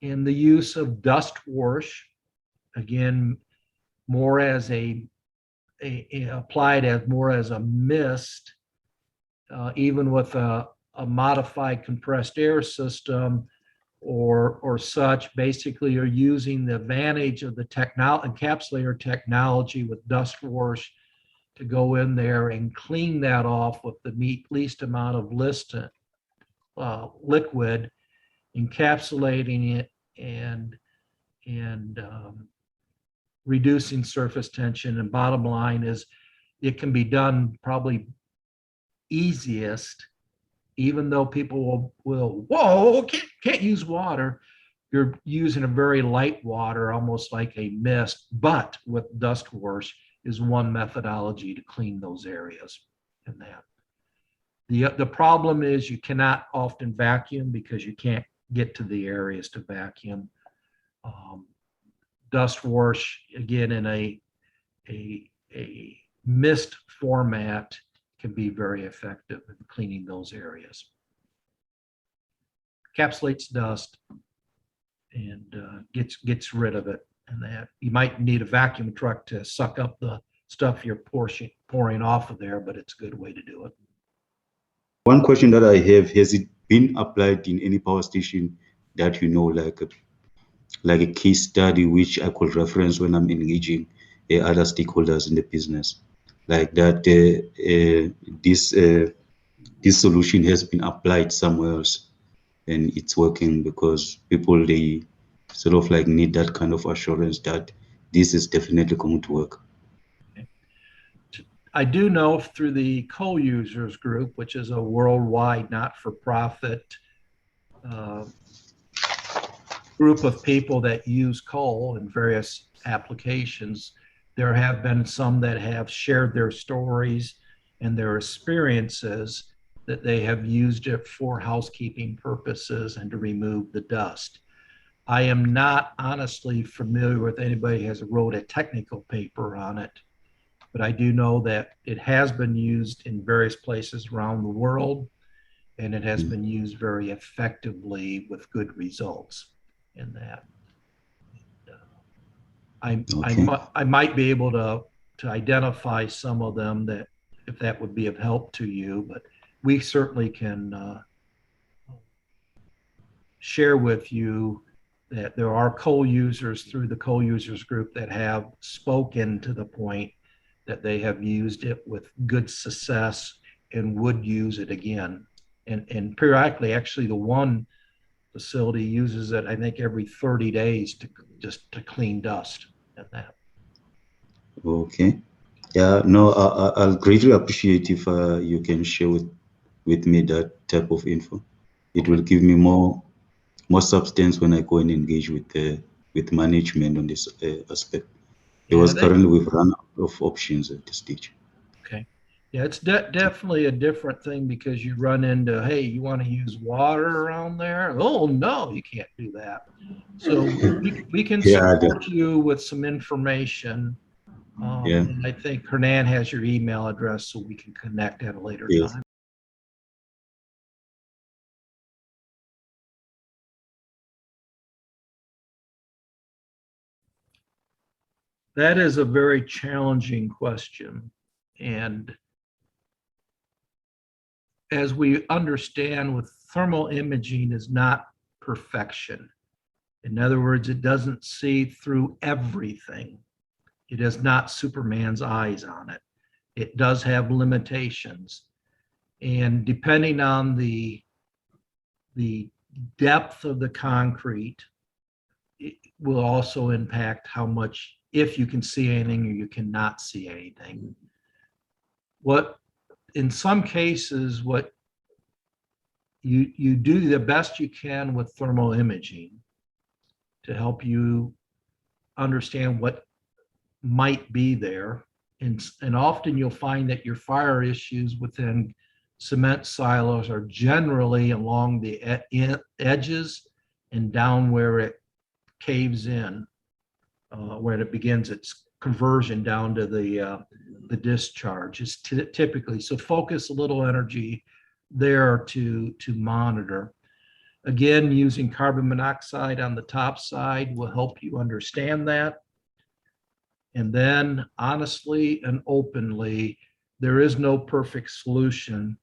In the use of dust wash, again, more as applied as more as a mist, even with a modified compressed air system or such, basically you're using the advantage of the encapsulator technology with dust wash to go in there and clean that off with the least amount of liquid, encapsulating it and reducing surface tension. And bottom line is, it can be done probably easiest, even though people will whoa, can't use water. You're using a very light water, almost like a mist, but with dust wash is one methodology to clean those areas. And that the problem is you cannot often vacuum because you can't get to the areas to vacuum. Dust wash, again, in a mist format, can be very effective in cleaning those areas. Encapsulates dust and gets rid of it. And that you might need a vacuum truck to suck up the stuff you're pouring off of there, but it's a good way to do it. One question that I have, has it been applied in any power station that you know, like a case study which I could reference when I'm engaging other stakeholders in the business, like that this solution has been applied somewhere else and it's working, because people, they sort of like need that kind of assurance that this is definitely going to work. I do know through the coal users group, which is a worldwide not-for-profit group of people that use coal in various applications, there have been some that have shared their stories and their experiences that they have used it for housekeeping purposes and to remove the dust. I am not honestly familiar with anybody who has wrote a technical paper on it, but I do know that it has been used in various places around the world, and it has been used very effectively with good results in that. I might be able to identify some of them, that if that would be of help to you, but we certainly can share with you that there are coal users through the coal users group that have spoken to the point that they have used it with good success and would use it again. And periodically, actually, the one facility uses it, I think, every 30 days to clean dust and that. Okay. Yeah, no, I'll greatly appreciate if you can share with me that type of info. It will give me more substance when I go and engage with management on this aspect. Yeah, Because currently we've run out of options at this stage. okay. Yeah, it's definitely a different thing because you run into, hey, you want to use water around there? Oh, no, you can't do that. So we can Yeah, support you with some information. yeah, And I think Hernan has your email address so we can connect at a later yes. time. That is a very challenging question. And as we understand with thermal imaging is not perfection. In other words, it doesn't see through everything. It has not Superman's eyes on it. It does have limitations. And depending on the depth of the concrete, it will also impact how much, if you can see anything or you cannot see anything. What, in some cases, what you do the best you can with thermal imaging to help you understand what might be there. And often you'll find that your fire issues within cement silos are generally along the edges and down where it caves in, where it begins its conversion down to the discharge is typically. So focus a little energy there to monitor. Again, using carbon monoxide on the top side will help you understand that. And then honestly and openly, there is no perfect solution.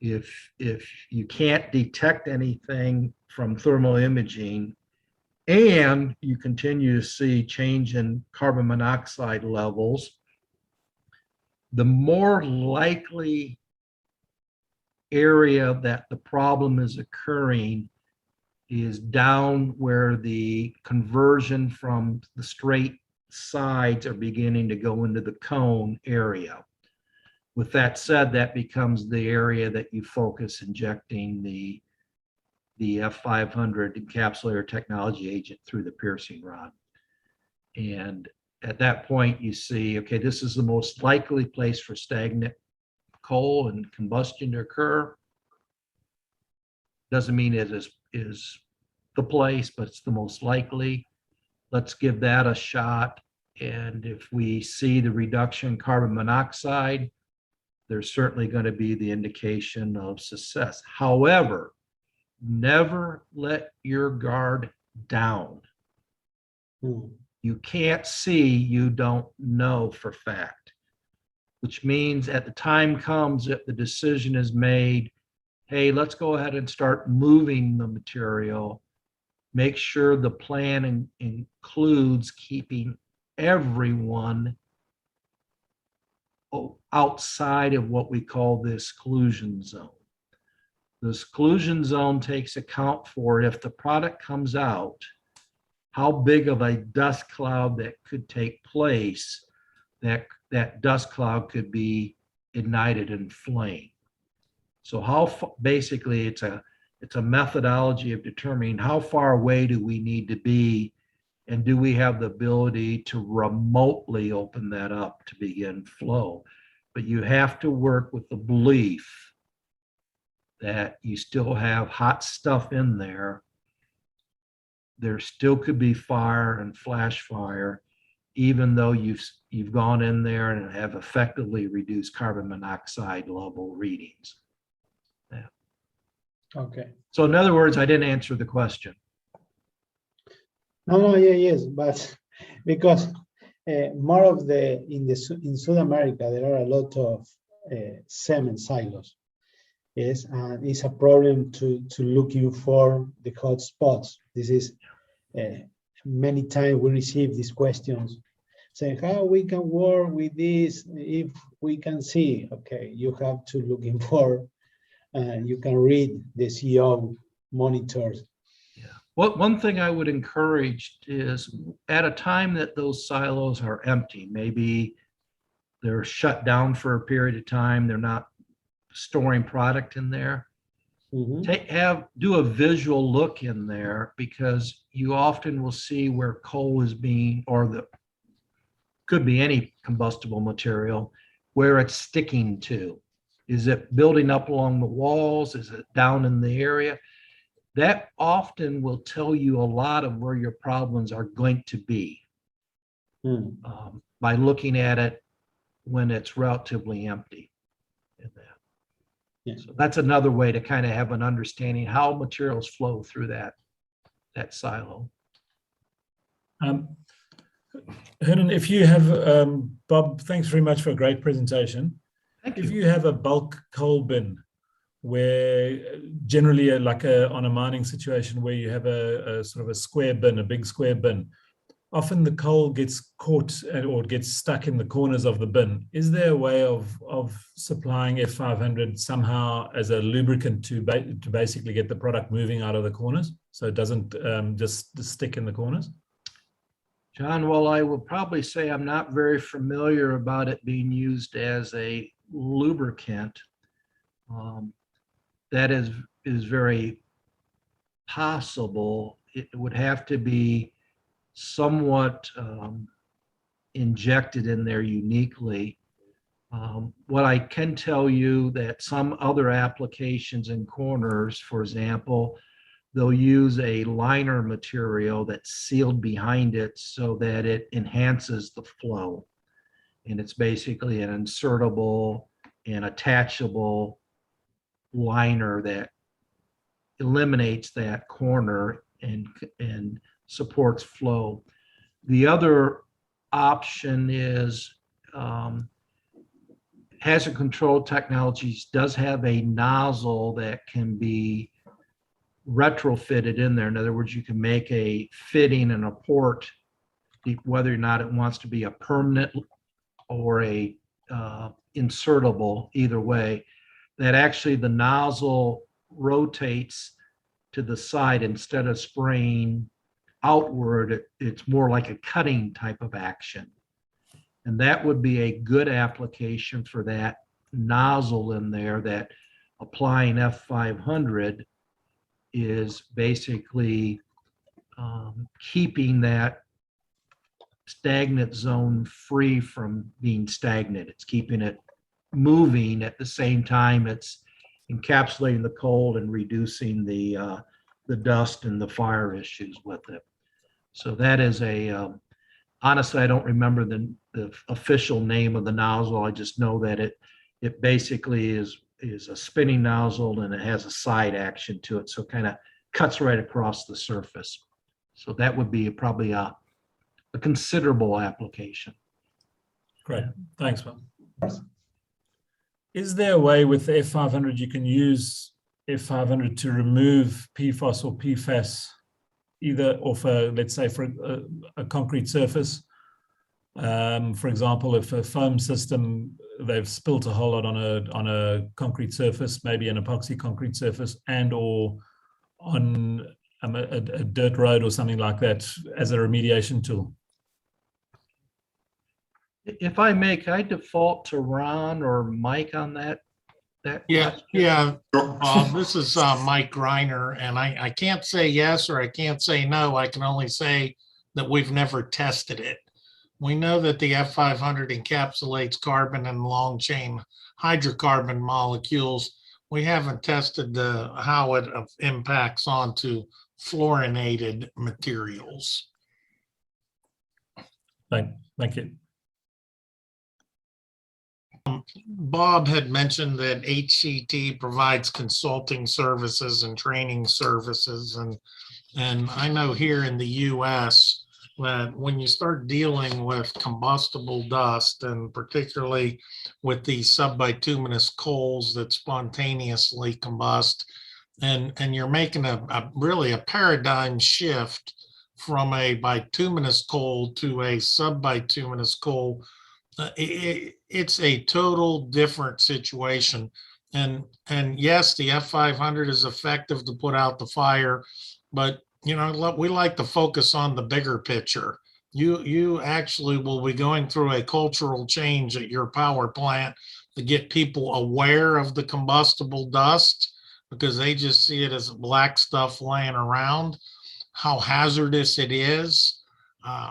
If you can't detect anything from thermal imaging and you continue to see change in carbon monoxide levels, the more likely area that the problem is occurring is down where the conversion from the straight sides are beginning to go into the cone area. With that said, that becomes the area that you focus injecting the F500 encapsulator technology agent through the piercing rod. And at that point, you see, okay, this is the most likely place for stagnant coal and combustion to occur. Doesn't mean it is the place, but it's the most likely. Let's give that a shot. And if we see the reduction in carbon monoxide, there's certainly going to be the indication of success. However, never let your guard down. You can't see, you don't know for fact, which means at the time comes if the decision is made, hey, let's go ahead and start moving the material. Make sure the plan includes keeping everyone outside of what we call the exclusion zone. The exclusion zone takes account for if the product comes out, how big of a dust cloud that could take place, that dust cloud could be ignited in flame. So basically it's a methodology of determining how far away do we need to be, and do we have the ability to remotely open that up to begin flow. But you have to work with the belief that you still have hot stuff in there. There still could be fire and flash fire, even though you've gone in there and have effectively reduced carbon monoxide level readings. Yeah. Okay. So in other words, I didn't answer the question. No, yes, but because more of in South America there are a lot of cement silos. Yes, and it's a problem to looking for the hot spots. This is many times we receive these questions saying how we can work with this if we can see. Okay, you have to looking for. You can read the CO monitors. Yeah. One thing I would encourage is at a time that those silos are empty, maybe they're shut down for a period of time. They're not storing product in there. Mhm. Do a visual look in there, because you often will see where coal is being, or the could be any combustible material, where it's sticking to. Is it building up along the walls? Is it down in the area? That often will tell you a lot of where your problems are going to be, Mm. by looking at it when it's relatively empty. In that. Yeah. So that's another way to kind of have an understanding how materials flow through that silo. Hernan, if you have, Bob, thanks very much for a great presentation. Thank If you. you have a bulk coal bin, where generally on a mining situation where you have a sort of a square bin, a big square bin, often the coal gets caught or gets stuck in the corners of the bin. Is there a way of supplying F500 somehow as a lubricant to basically get the product moving out of the corners, so it doesn't just stick in the corners? John, well, I will probably say I'm not very familiar about it being used as a lubricant. That is very possible. It would have to be somewhat injected in there uniquely. What I can tell you that some other applications in corners, for example, they'll use a liner material that's sealed behind it so that it enhances the flow. And it's basically an insertable and attachable liner that eliminates that corner and supports flow. The other option is Hazard Control Technologies does have a nozzle that can be retrofitted in there. In other words, you can make a fitting and a port, whether or not it wants to be a permanent or a insertable, either way, that actually the nozzle rotates to the side instead of spraying outward. It's more like a cutting type of action. And that would be a good application for that nozzle in there, that applying F500 is basically keeping that stagnant zone free from being stagnant. It's keeping it moving at the same time it's encapsulating the cold and reducing the dust and the fire issues with it. So that is honestly, I don't remember the official name of the nozzle. I just know that it basically is a spinning nozzle, and it has a side action to it. So it kind of cuts right across the surface. So that would be probably a considerable application. Great, thanks, Bob. Is there a way with the F500 you can use F500 to remove PFOS or PFAS either off let's say for a concrete surface? For example, if a foam system, they've spilt a whole lot on a concrete surface, maybe an epoxy concrete surface, and or on a dirt road or something like that, as a remediation tool. If I may, can I default to Ron or Mike on that? Yeah, yeah. This is Mike Greiner, and I can't say yes or I can't say no. I can only say that we've never tested it. We know that the F500 encapsulates carbon and long chain hydrocarbon molecules. We haven't tested how it impacts onto fluorinated materials. Thank you. Bob had mentioned that HCT provides consulting services and training services. And I know here in the US that when you start dealing with combustible dust, and particularly with these subbituminous coals that spontaneously combust, and you're making really a paradigm shift from a bituminous coal to a subbituminous coal, it's a total different situation. And yes, the F500 is effective to put out the fire, but you know, we like to focus on the bigger picture. you actually will be going through a cultural change at your power plant to get people aware of the combustible dust, because they just see it as black stuff laying around, how hazardous it is,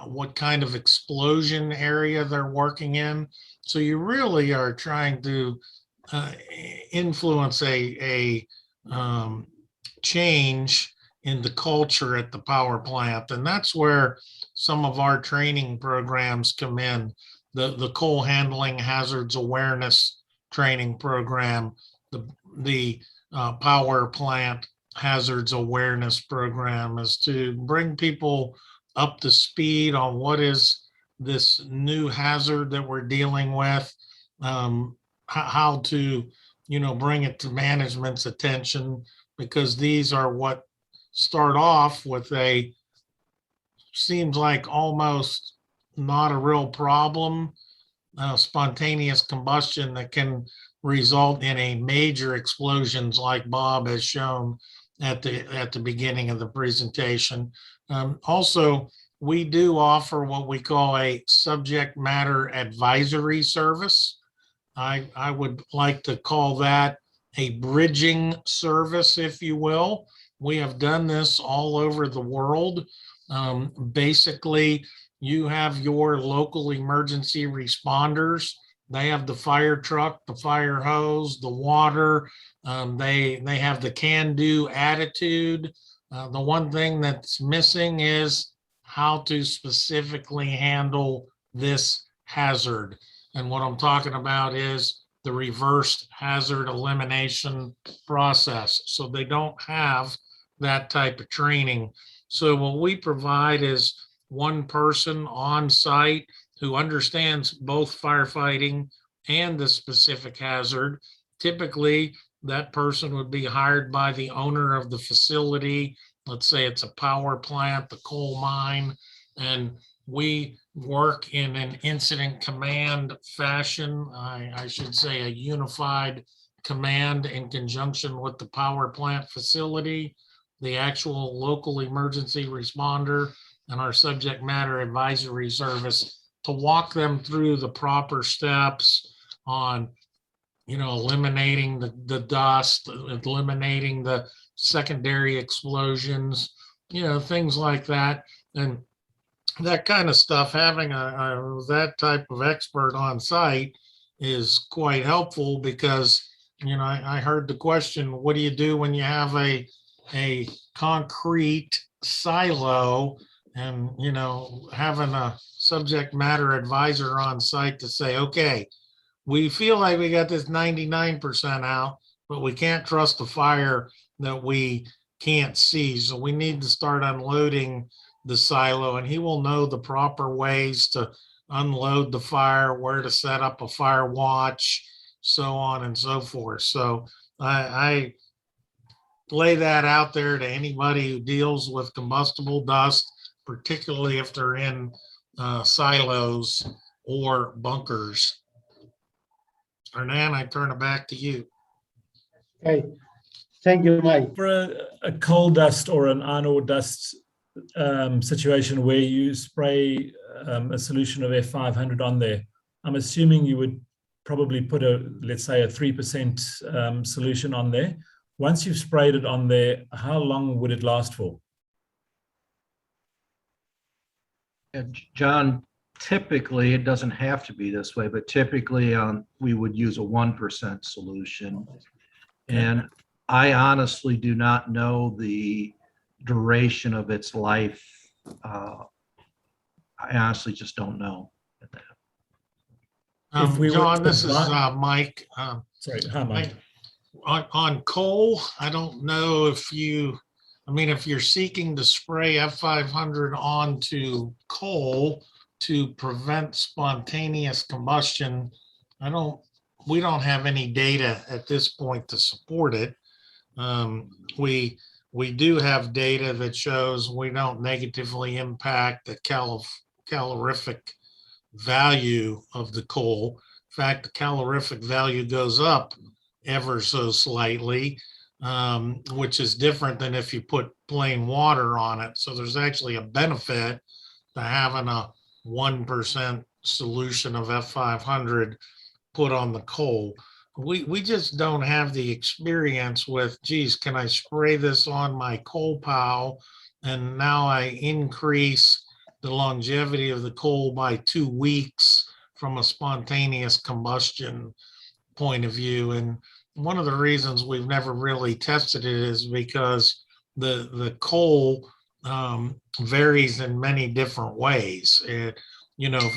what kind of explosion area they're working in. So you really are trying to influence a change in the culture at the power plant. And that's where some of our training programs come in. The coal handling hazards awareness training program, the power plant hazards awareness program is to bring people up to speed on what is this new hazard that we're dealing with, how to, bring it to management's attention, because these are what start off with a, seems like almost not a real problem, spontaneous combustion that can result in a major explosions like Bob has shown at the beginning of the presentation. Also, we do offer what we call a subject matter advisory service. I would like to call that a bridging service, if you will. We have done this all over the world. Basically, you have your local emergency responders. They have the fire truck, the fire hose, the water. They have the can-do attitude. The one thing that's missing is how to specifically handle this hazard. And what I'm talking about is the reversed hazard elimination process. So they don't have that type of training. So what we provide is one person on site who understands both firefighting and the specific hazard. Typically, that person would be hired by the owner of the facility. Let's say it's a power plant, the coal mine, and we work in an incident command fashion. I should say a unified command in conjunction with the power plant facility, the actual local emergency responder, and our subject matter advisory service to walk them through the proper steps on, eliminating the dust, eliminating the secondary explosions, things like that. And that kind of stuff, having that type of expert on site is quite helpful, because, I heard the question, what do you do when you have a concrete silo, and, having a subject matter advisor on site to say, okay, we feel like we got this 99% out, but we can't trust the fire that we can't see. So we need to start unloading the silo, and he will know the proper ways to unload the fire, where to set up a fire watch, so on and so forth. So I lay that out there to anybody who deals with combustible dust, particularly if they're in silos or bunkers. Hernan, I turn it back to you. Okay, thank you, Mike. For a coal dust or an iron ore dust situation where you spray a solution of F500 on there, I'm assuming you would probably put let's say a 3% solution on there. Once you've sprayed it on there, how long would it last for? John, typically, it doesn't have to be this way, but typically we would use a 1% solution. And I honestly do not know the duration of its life. I honestly just don't know. John, this is Mike. Sorry, hi, Mike. On coal, I don't know if if you're seeking to spray F500 onto coal to prevent spontaneous combustion, we don't have any data at this point to support it. We do have data that shows we don't negatively impact the calorific value of the coal. In fact, the calorific value goes up ever so slightly, which is different than if you put plain water on it. So there's actually a benefit to having a 1% solution of F500 put on the coal. We just don't have the experience with, geez, can I spray this on my coal pile? And now I increase the longevity of the coal by 2 weeks from a spontaneous combustion point of view. And one of the reasons we've never really tested it is because the coal varies in many different ways. If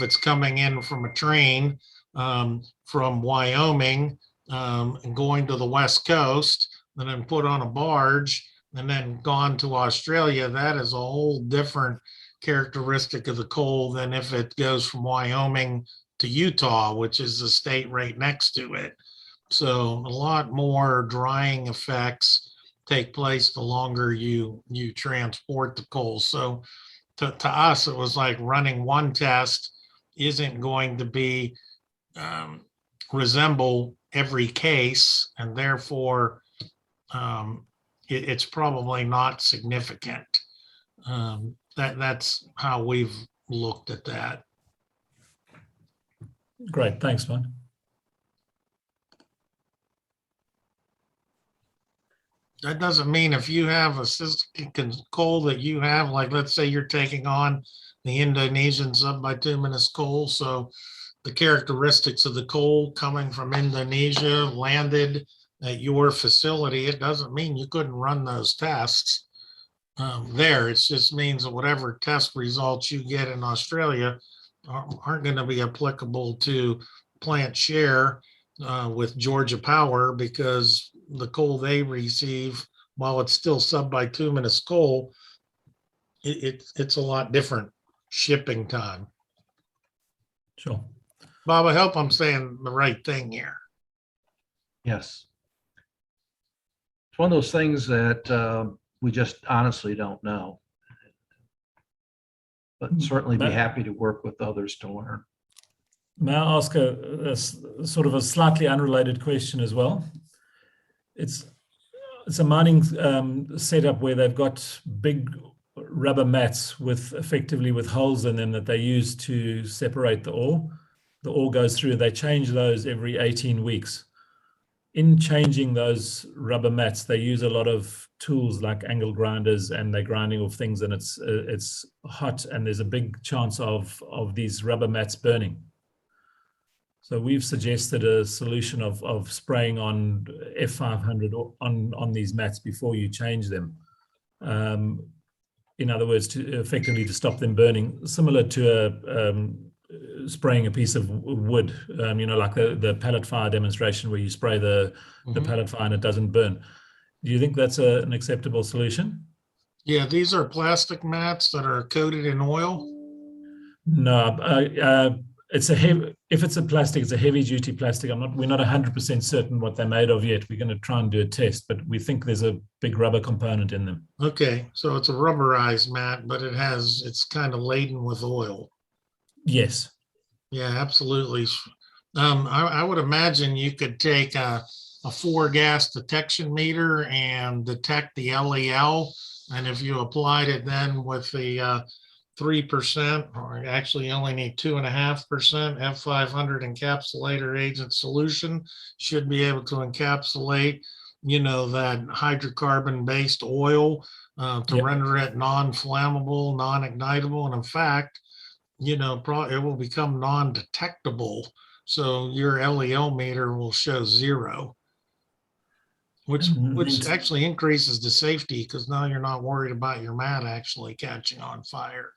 it's coming in from a train from Wyoming and going to the West Coast, and then put on a barge and then gone to Australia, that is a whole different characteristic of the coal than if it goes from Wyoming to Utah, which is the state right next to it. So a lot more drying effects take place the longer you transport the coal. So to us, it was like running one test isn't going to be resemble every case, and therefore it's probably not significant. That's how we've looked at that. Great, thanks, man. That doesn't mean if you have a cystic coal that you have, like, let's say you're taking on the Indonesian subbituminous coal. So the characteristics of the coal coming from Indonesia landed at your facility, it doesn't mean you couldn't run those tests there. It just means that whatever test results you get in Australia aren't going to be applicable to plant share with Georgia Power, because the coal they receive, while it's still subbituminous coal, it's a lot different shipping time. Sure. Bob, I hope I'm saying the right thing here. Yes. It's one of those things that we just honestly don't know. But certainly be happy to work with others to learn. May I ask a sort of a slightly unrelated question as well? It's a mining setup where they've got big rubber mats effectively with holes in them that they use to separate the ore. The ore goes through, they change those every 18 weeks. In changing those rubber mats, they use a lot of tools like angle grinders, and they're grinding off things, and it's hot, and there's a big chance of these rubber mats burning. So we've suggested a solution of spraying on F500 on these mats before you change them. In other words, effectively to stop them burning, similar to spraying a piece of wood, like the pellet fire demonstration where you spray the pellet fire and it doesn't burn. Do you think that's an acceptable solution? Yeah, these are plastic mats that are coated in oil. No, if it's a plastic, it's a heavy duty plastic. We're not 100% certain what they're made of yet. We're going to try and do a test, but we think there's a big rubber component in them. Okay, so it's a rubberized mat, but it's kind of laden with oil. Yes. Yeah, absolutely. I would imagine you could take a 4-gas detection meter and detect the LEL. And if you applied it then with the 3%, or actually you only need 2.5% F500 encapsulator agent solution, should be able to encapsulate, that hydrocarbon based oil to render it non-flammable, non-ignitable. And in fact, it will become non-detectable. So your LEL meter will show 0, which actually increases the safety, because now you're not worried about your mat actually catching on fire.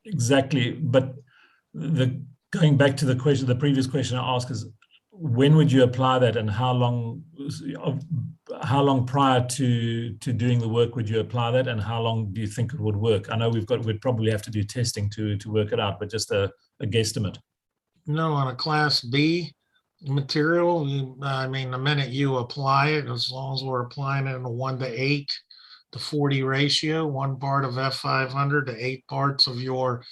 Exactly. But going back to the previous question I asked is, when would you apply that, and how long prior to doing the work would you apply that, and how long do you think it would work? I know we'd probably have to do testing to work it out, but just a guesstimate. No, on a class B material, the minute you apply it, as long as we're applying it in a 1:8 to 40 ratio, 1 part of F500 to 8 parts of your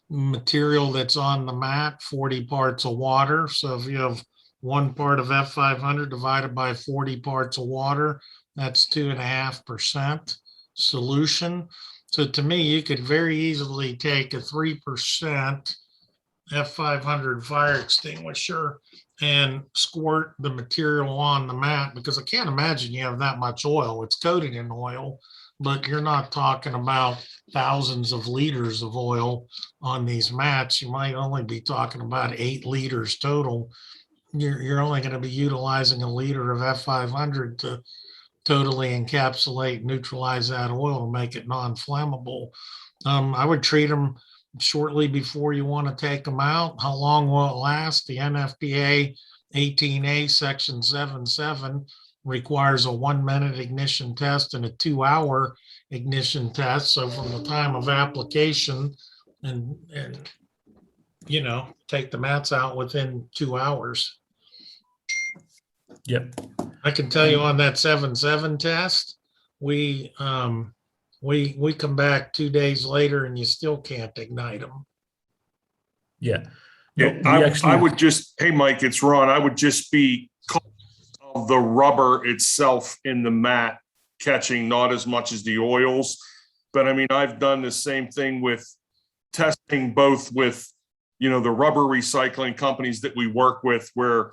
material that's on the mat, 40 parts of water. So if you have 1 part of F500 divided by 40 parts of water, that's 2.5% solution. So to me, you could very easily take a 3% F500 fire extinguisher and squirt the material on the mat, because I can't imagine you have that much oil. It's coated in oil, but you're not talking about thousands of liters of oil on these mats. You might only be talking about 8 liters total. You're only going to be utilizing a liter of F500 to totally encapsulate, neutralize that oil to make it non-flammable. I would treat them shortly before you want to take them out. How long will it last? The NFPA 18A section 7.7 requires a 1-minute ignition test and a 2-hour ignition test. So from the time of application and you know, take the mats out within 2 hours. Yep. I can tell you on that 7.7 test, we come back 2 days later and you still can't ignite them. Yeah. Yeah, No, I would just, hey, Mike, it's Ron. I would just be of the rubber itself in the mat catching, not as much as the oils. But I mean, I've done the same thing with testing, both with, you know, the rubber recycling companies that we work with, where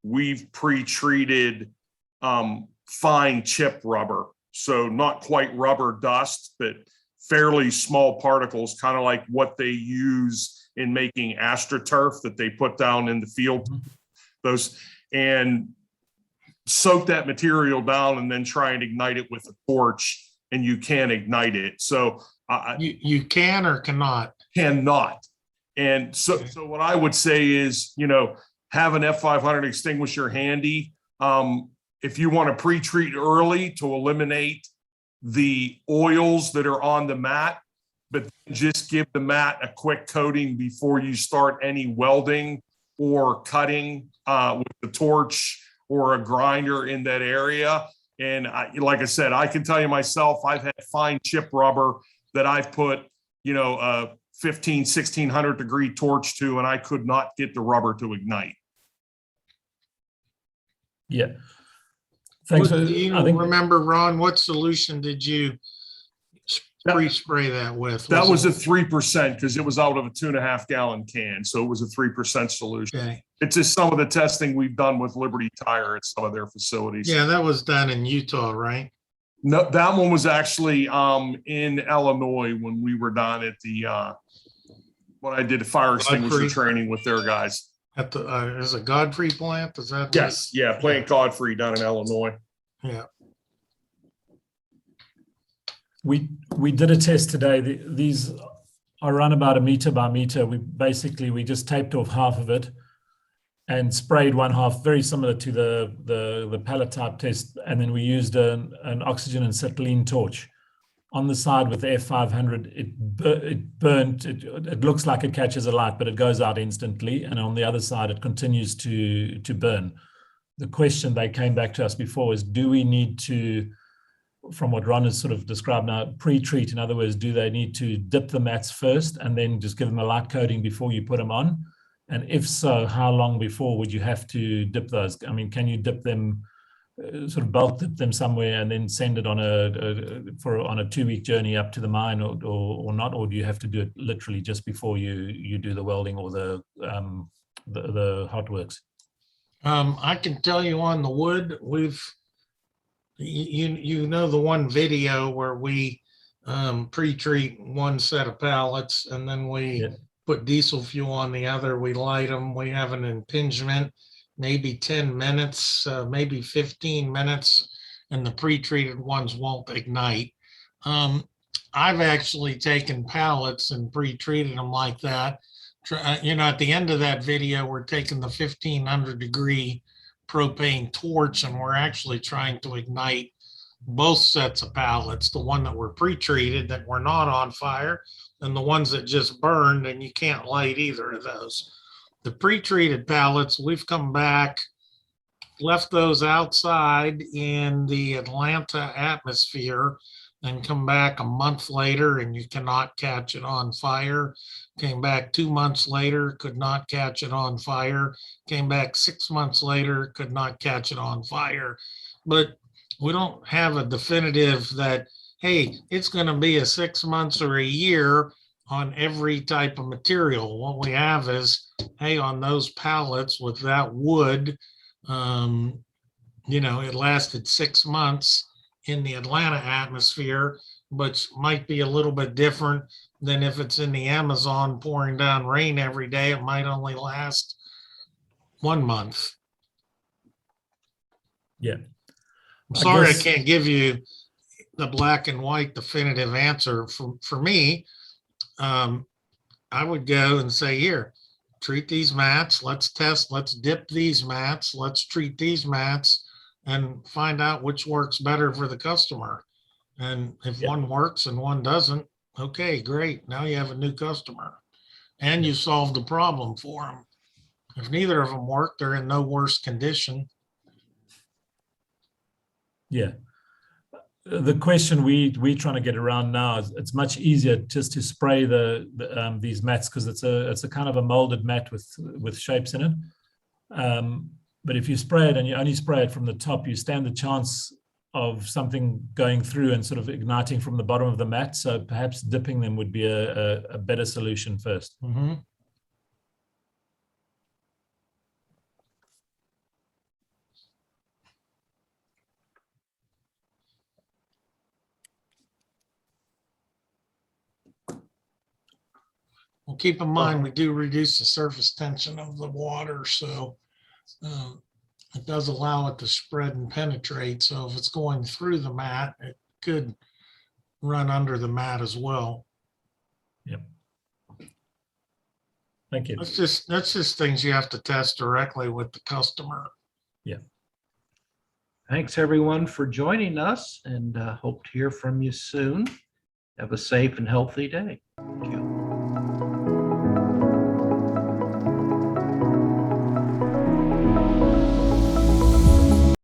we've pre-treated fine chip rubber. So not quite rubber dust, but fairly small particles, kind of like what they use in making AstroTurf that they put down in the field. Those, and soak that material down and then try and ignite it with a torch, and you can't ignite it. So you can or cannot? Cannot. And so what I would say is, you know, have an F500 extinguisher handy. If you want to pre-treat early to eliminate the oils that are on the mat, but just give the mat a quick coating before you start any welding or cutting with the torch or a grinder in that area. And like I said, I can tell you myself, I've had fine chip rubber that I've put, you know, 1600 degree torch to, and I could not get the rubber to ignite. Yeah. Thanks. Do you remember, Ron, what solution did you pre-spray that with? That was a 3% because it was out of a 2.5 gallon can. So it was a 3% solution. Okay. It's just some of the testing we've done with Liberty Tire at some of their facilities. Yeah, that was done in Utah, right? No, that one was actually in Illinois when we were down at the when I did fire extinguisher training with their guys. At the is it Godfrey plant? Is that? Yes, yeah, Plant Godfrey down in Illinois. Yeah. We did a test today. These are run about 1 meter by meter. We just taped off half of it and sprayed one half, very similar to the pallet type test. And then we used an oxygen and acetylene torch on the side with the F500. It burnt. It looks like it catches a light, but it goes out instantly. And on the other side, it continues to burn. The question they came back to us before is, do we need to, from what Ron has sort of described now, pre-treat? In other words, do they need to dip the mats first and then just give them a light coating before you put them on? And if so, how long before would you have to dip those? I mean, can you dip them, sort of bulk dip them somewhere and then send it on a 2-week journey up to the mine, or not? Or do you have to do it literally just before you do the welding or the hot works? I can tell you on the wood, you know the one video where we pre-treat one set of pallets and then we put diesel fuel on the other. We light them. We have an impingement, maybe 10 minutes, maybe 15 minutes, and the pre-treated ones won't ignite. I've actually taken pallets and pre-treated them like that. You know, at the end of that video, we're taking the 1500 degree propane torch and we're actually trying to ignite both sets of pallets, the one that were pre-treated that were not on fire and the ones that just burned, and you can't light either of those. The pre-treated pallets, we've come back, left those outside in the Atlanta atmosphere and come back a month later and you cannot catch it on fire. Came back 2 months later, could not catch it on fire. Came back 6 months later, could not catch it on fire. But we don't have a definitive that hey, it's going to be a 6 months or a year on every type of material. What we have is, hey, on those pallets with that wood, it lasted 6 months in the Atlanta atmosphere, but might be a little bit different than if it's in the Amazon pouring down rain every day. It might only last 1 month. Yeah. I'm sorry, I guess- can't give you the black and white definitive answer. For me, I would go and say, here, treat these mats. Let's test. Let's dip these mats. Let's treat these mats and find out which works better for the customer. And if one works and one doesn't, okay, great. Now you have a new customer and you solved the problem for them. If neither of them work, they're in no worse condition. Yeah. The question we're trying to get around now is it's much easier just to spray these mats because it's a kind of a molded mat with shapes in it. But if you spray it and you only spray it from the top, you stand the chance of something going through and sort of igniting from the bottom of the mat. So perhaps dipping them would be a better solution first. Mm-hmm. Well, keep in mind, we do reduce the surface tension of the water, so it does allow it to spread and penetrate. So if it's going through the mat, it could run under the mat as well. Yep. Thank you. That's just things you have to test directly with the customer. Yeah. Thanks, everyone, for joining us, and hope to hear from you soon. Have a safe and healthy day. Thank you.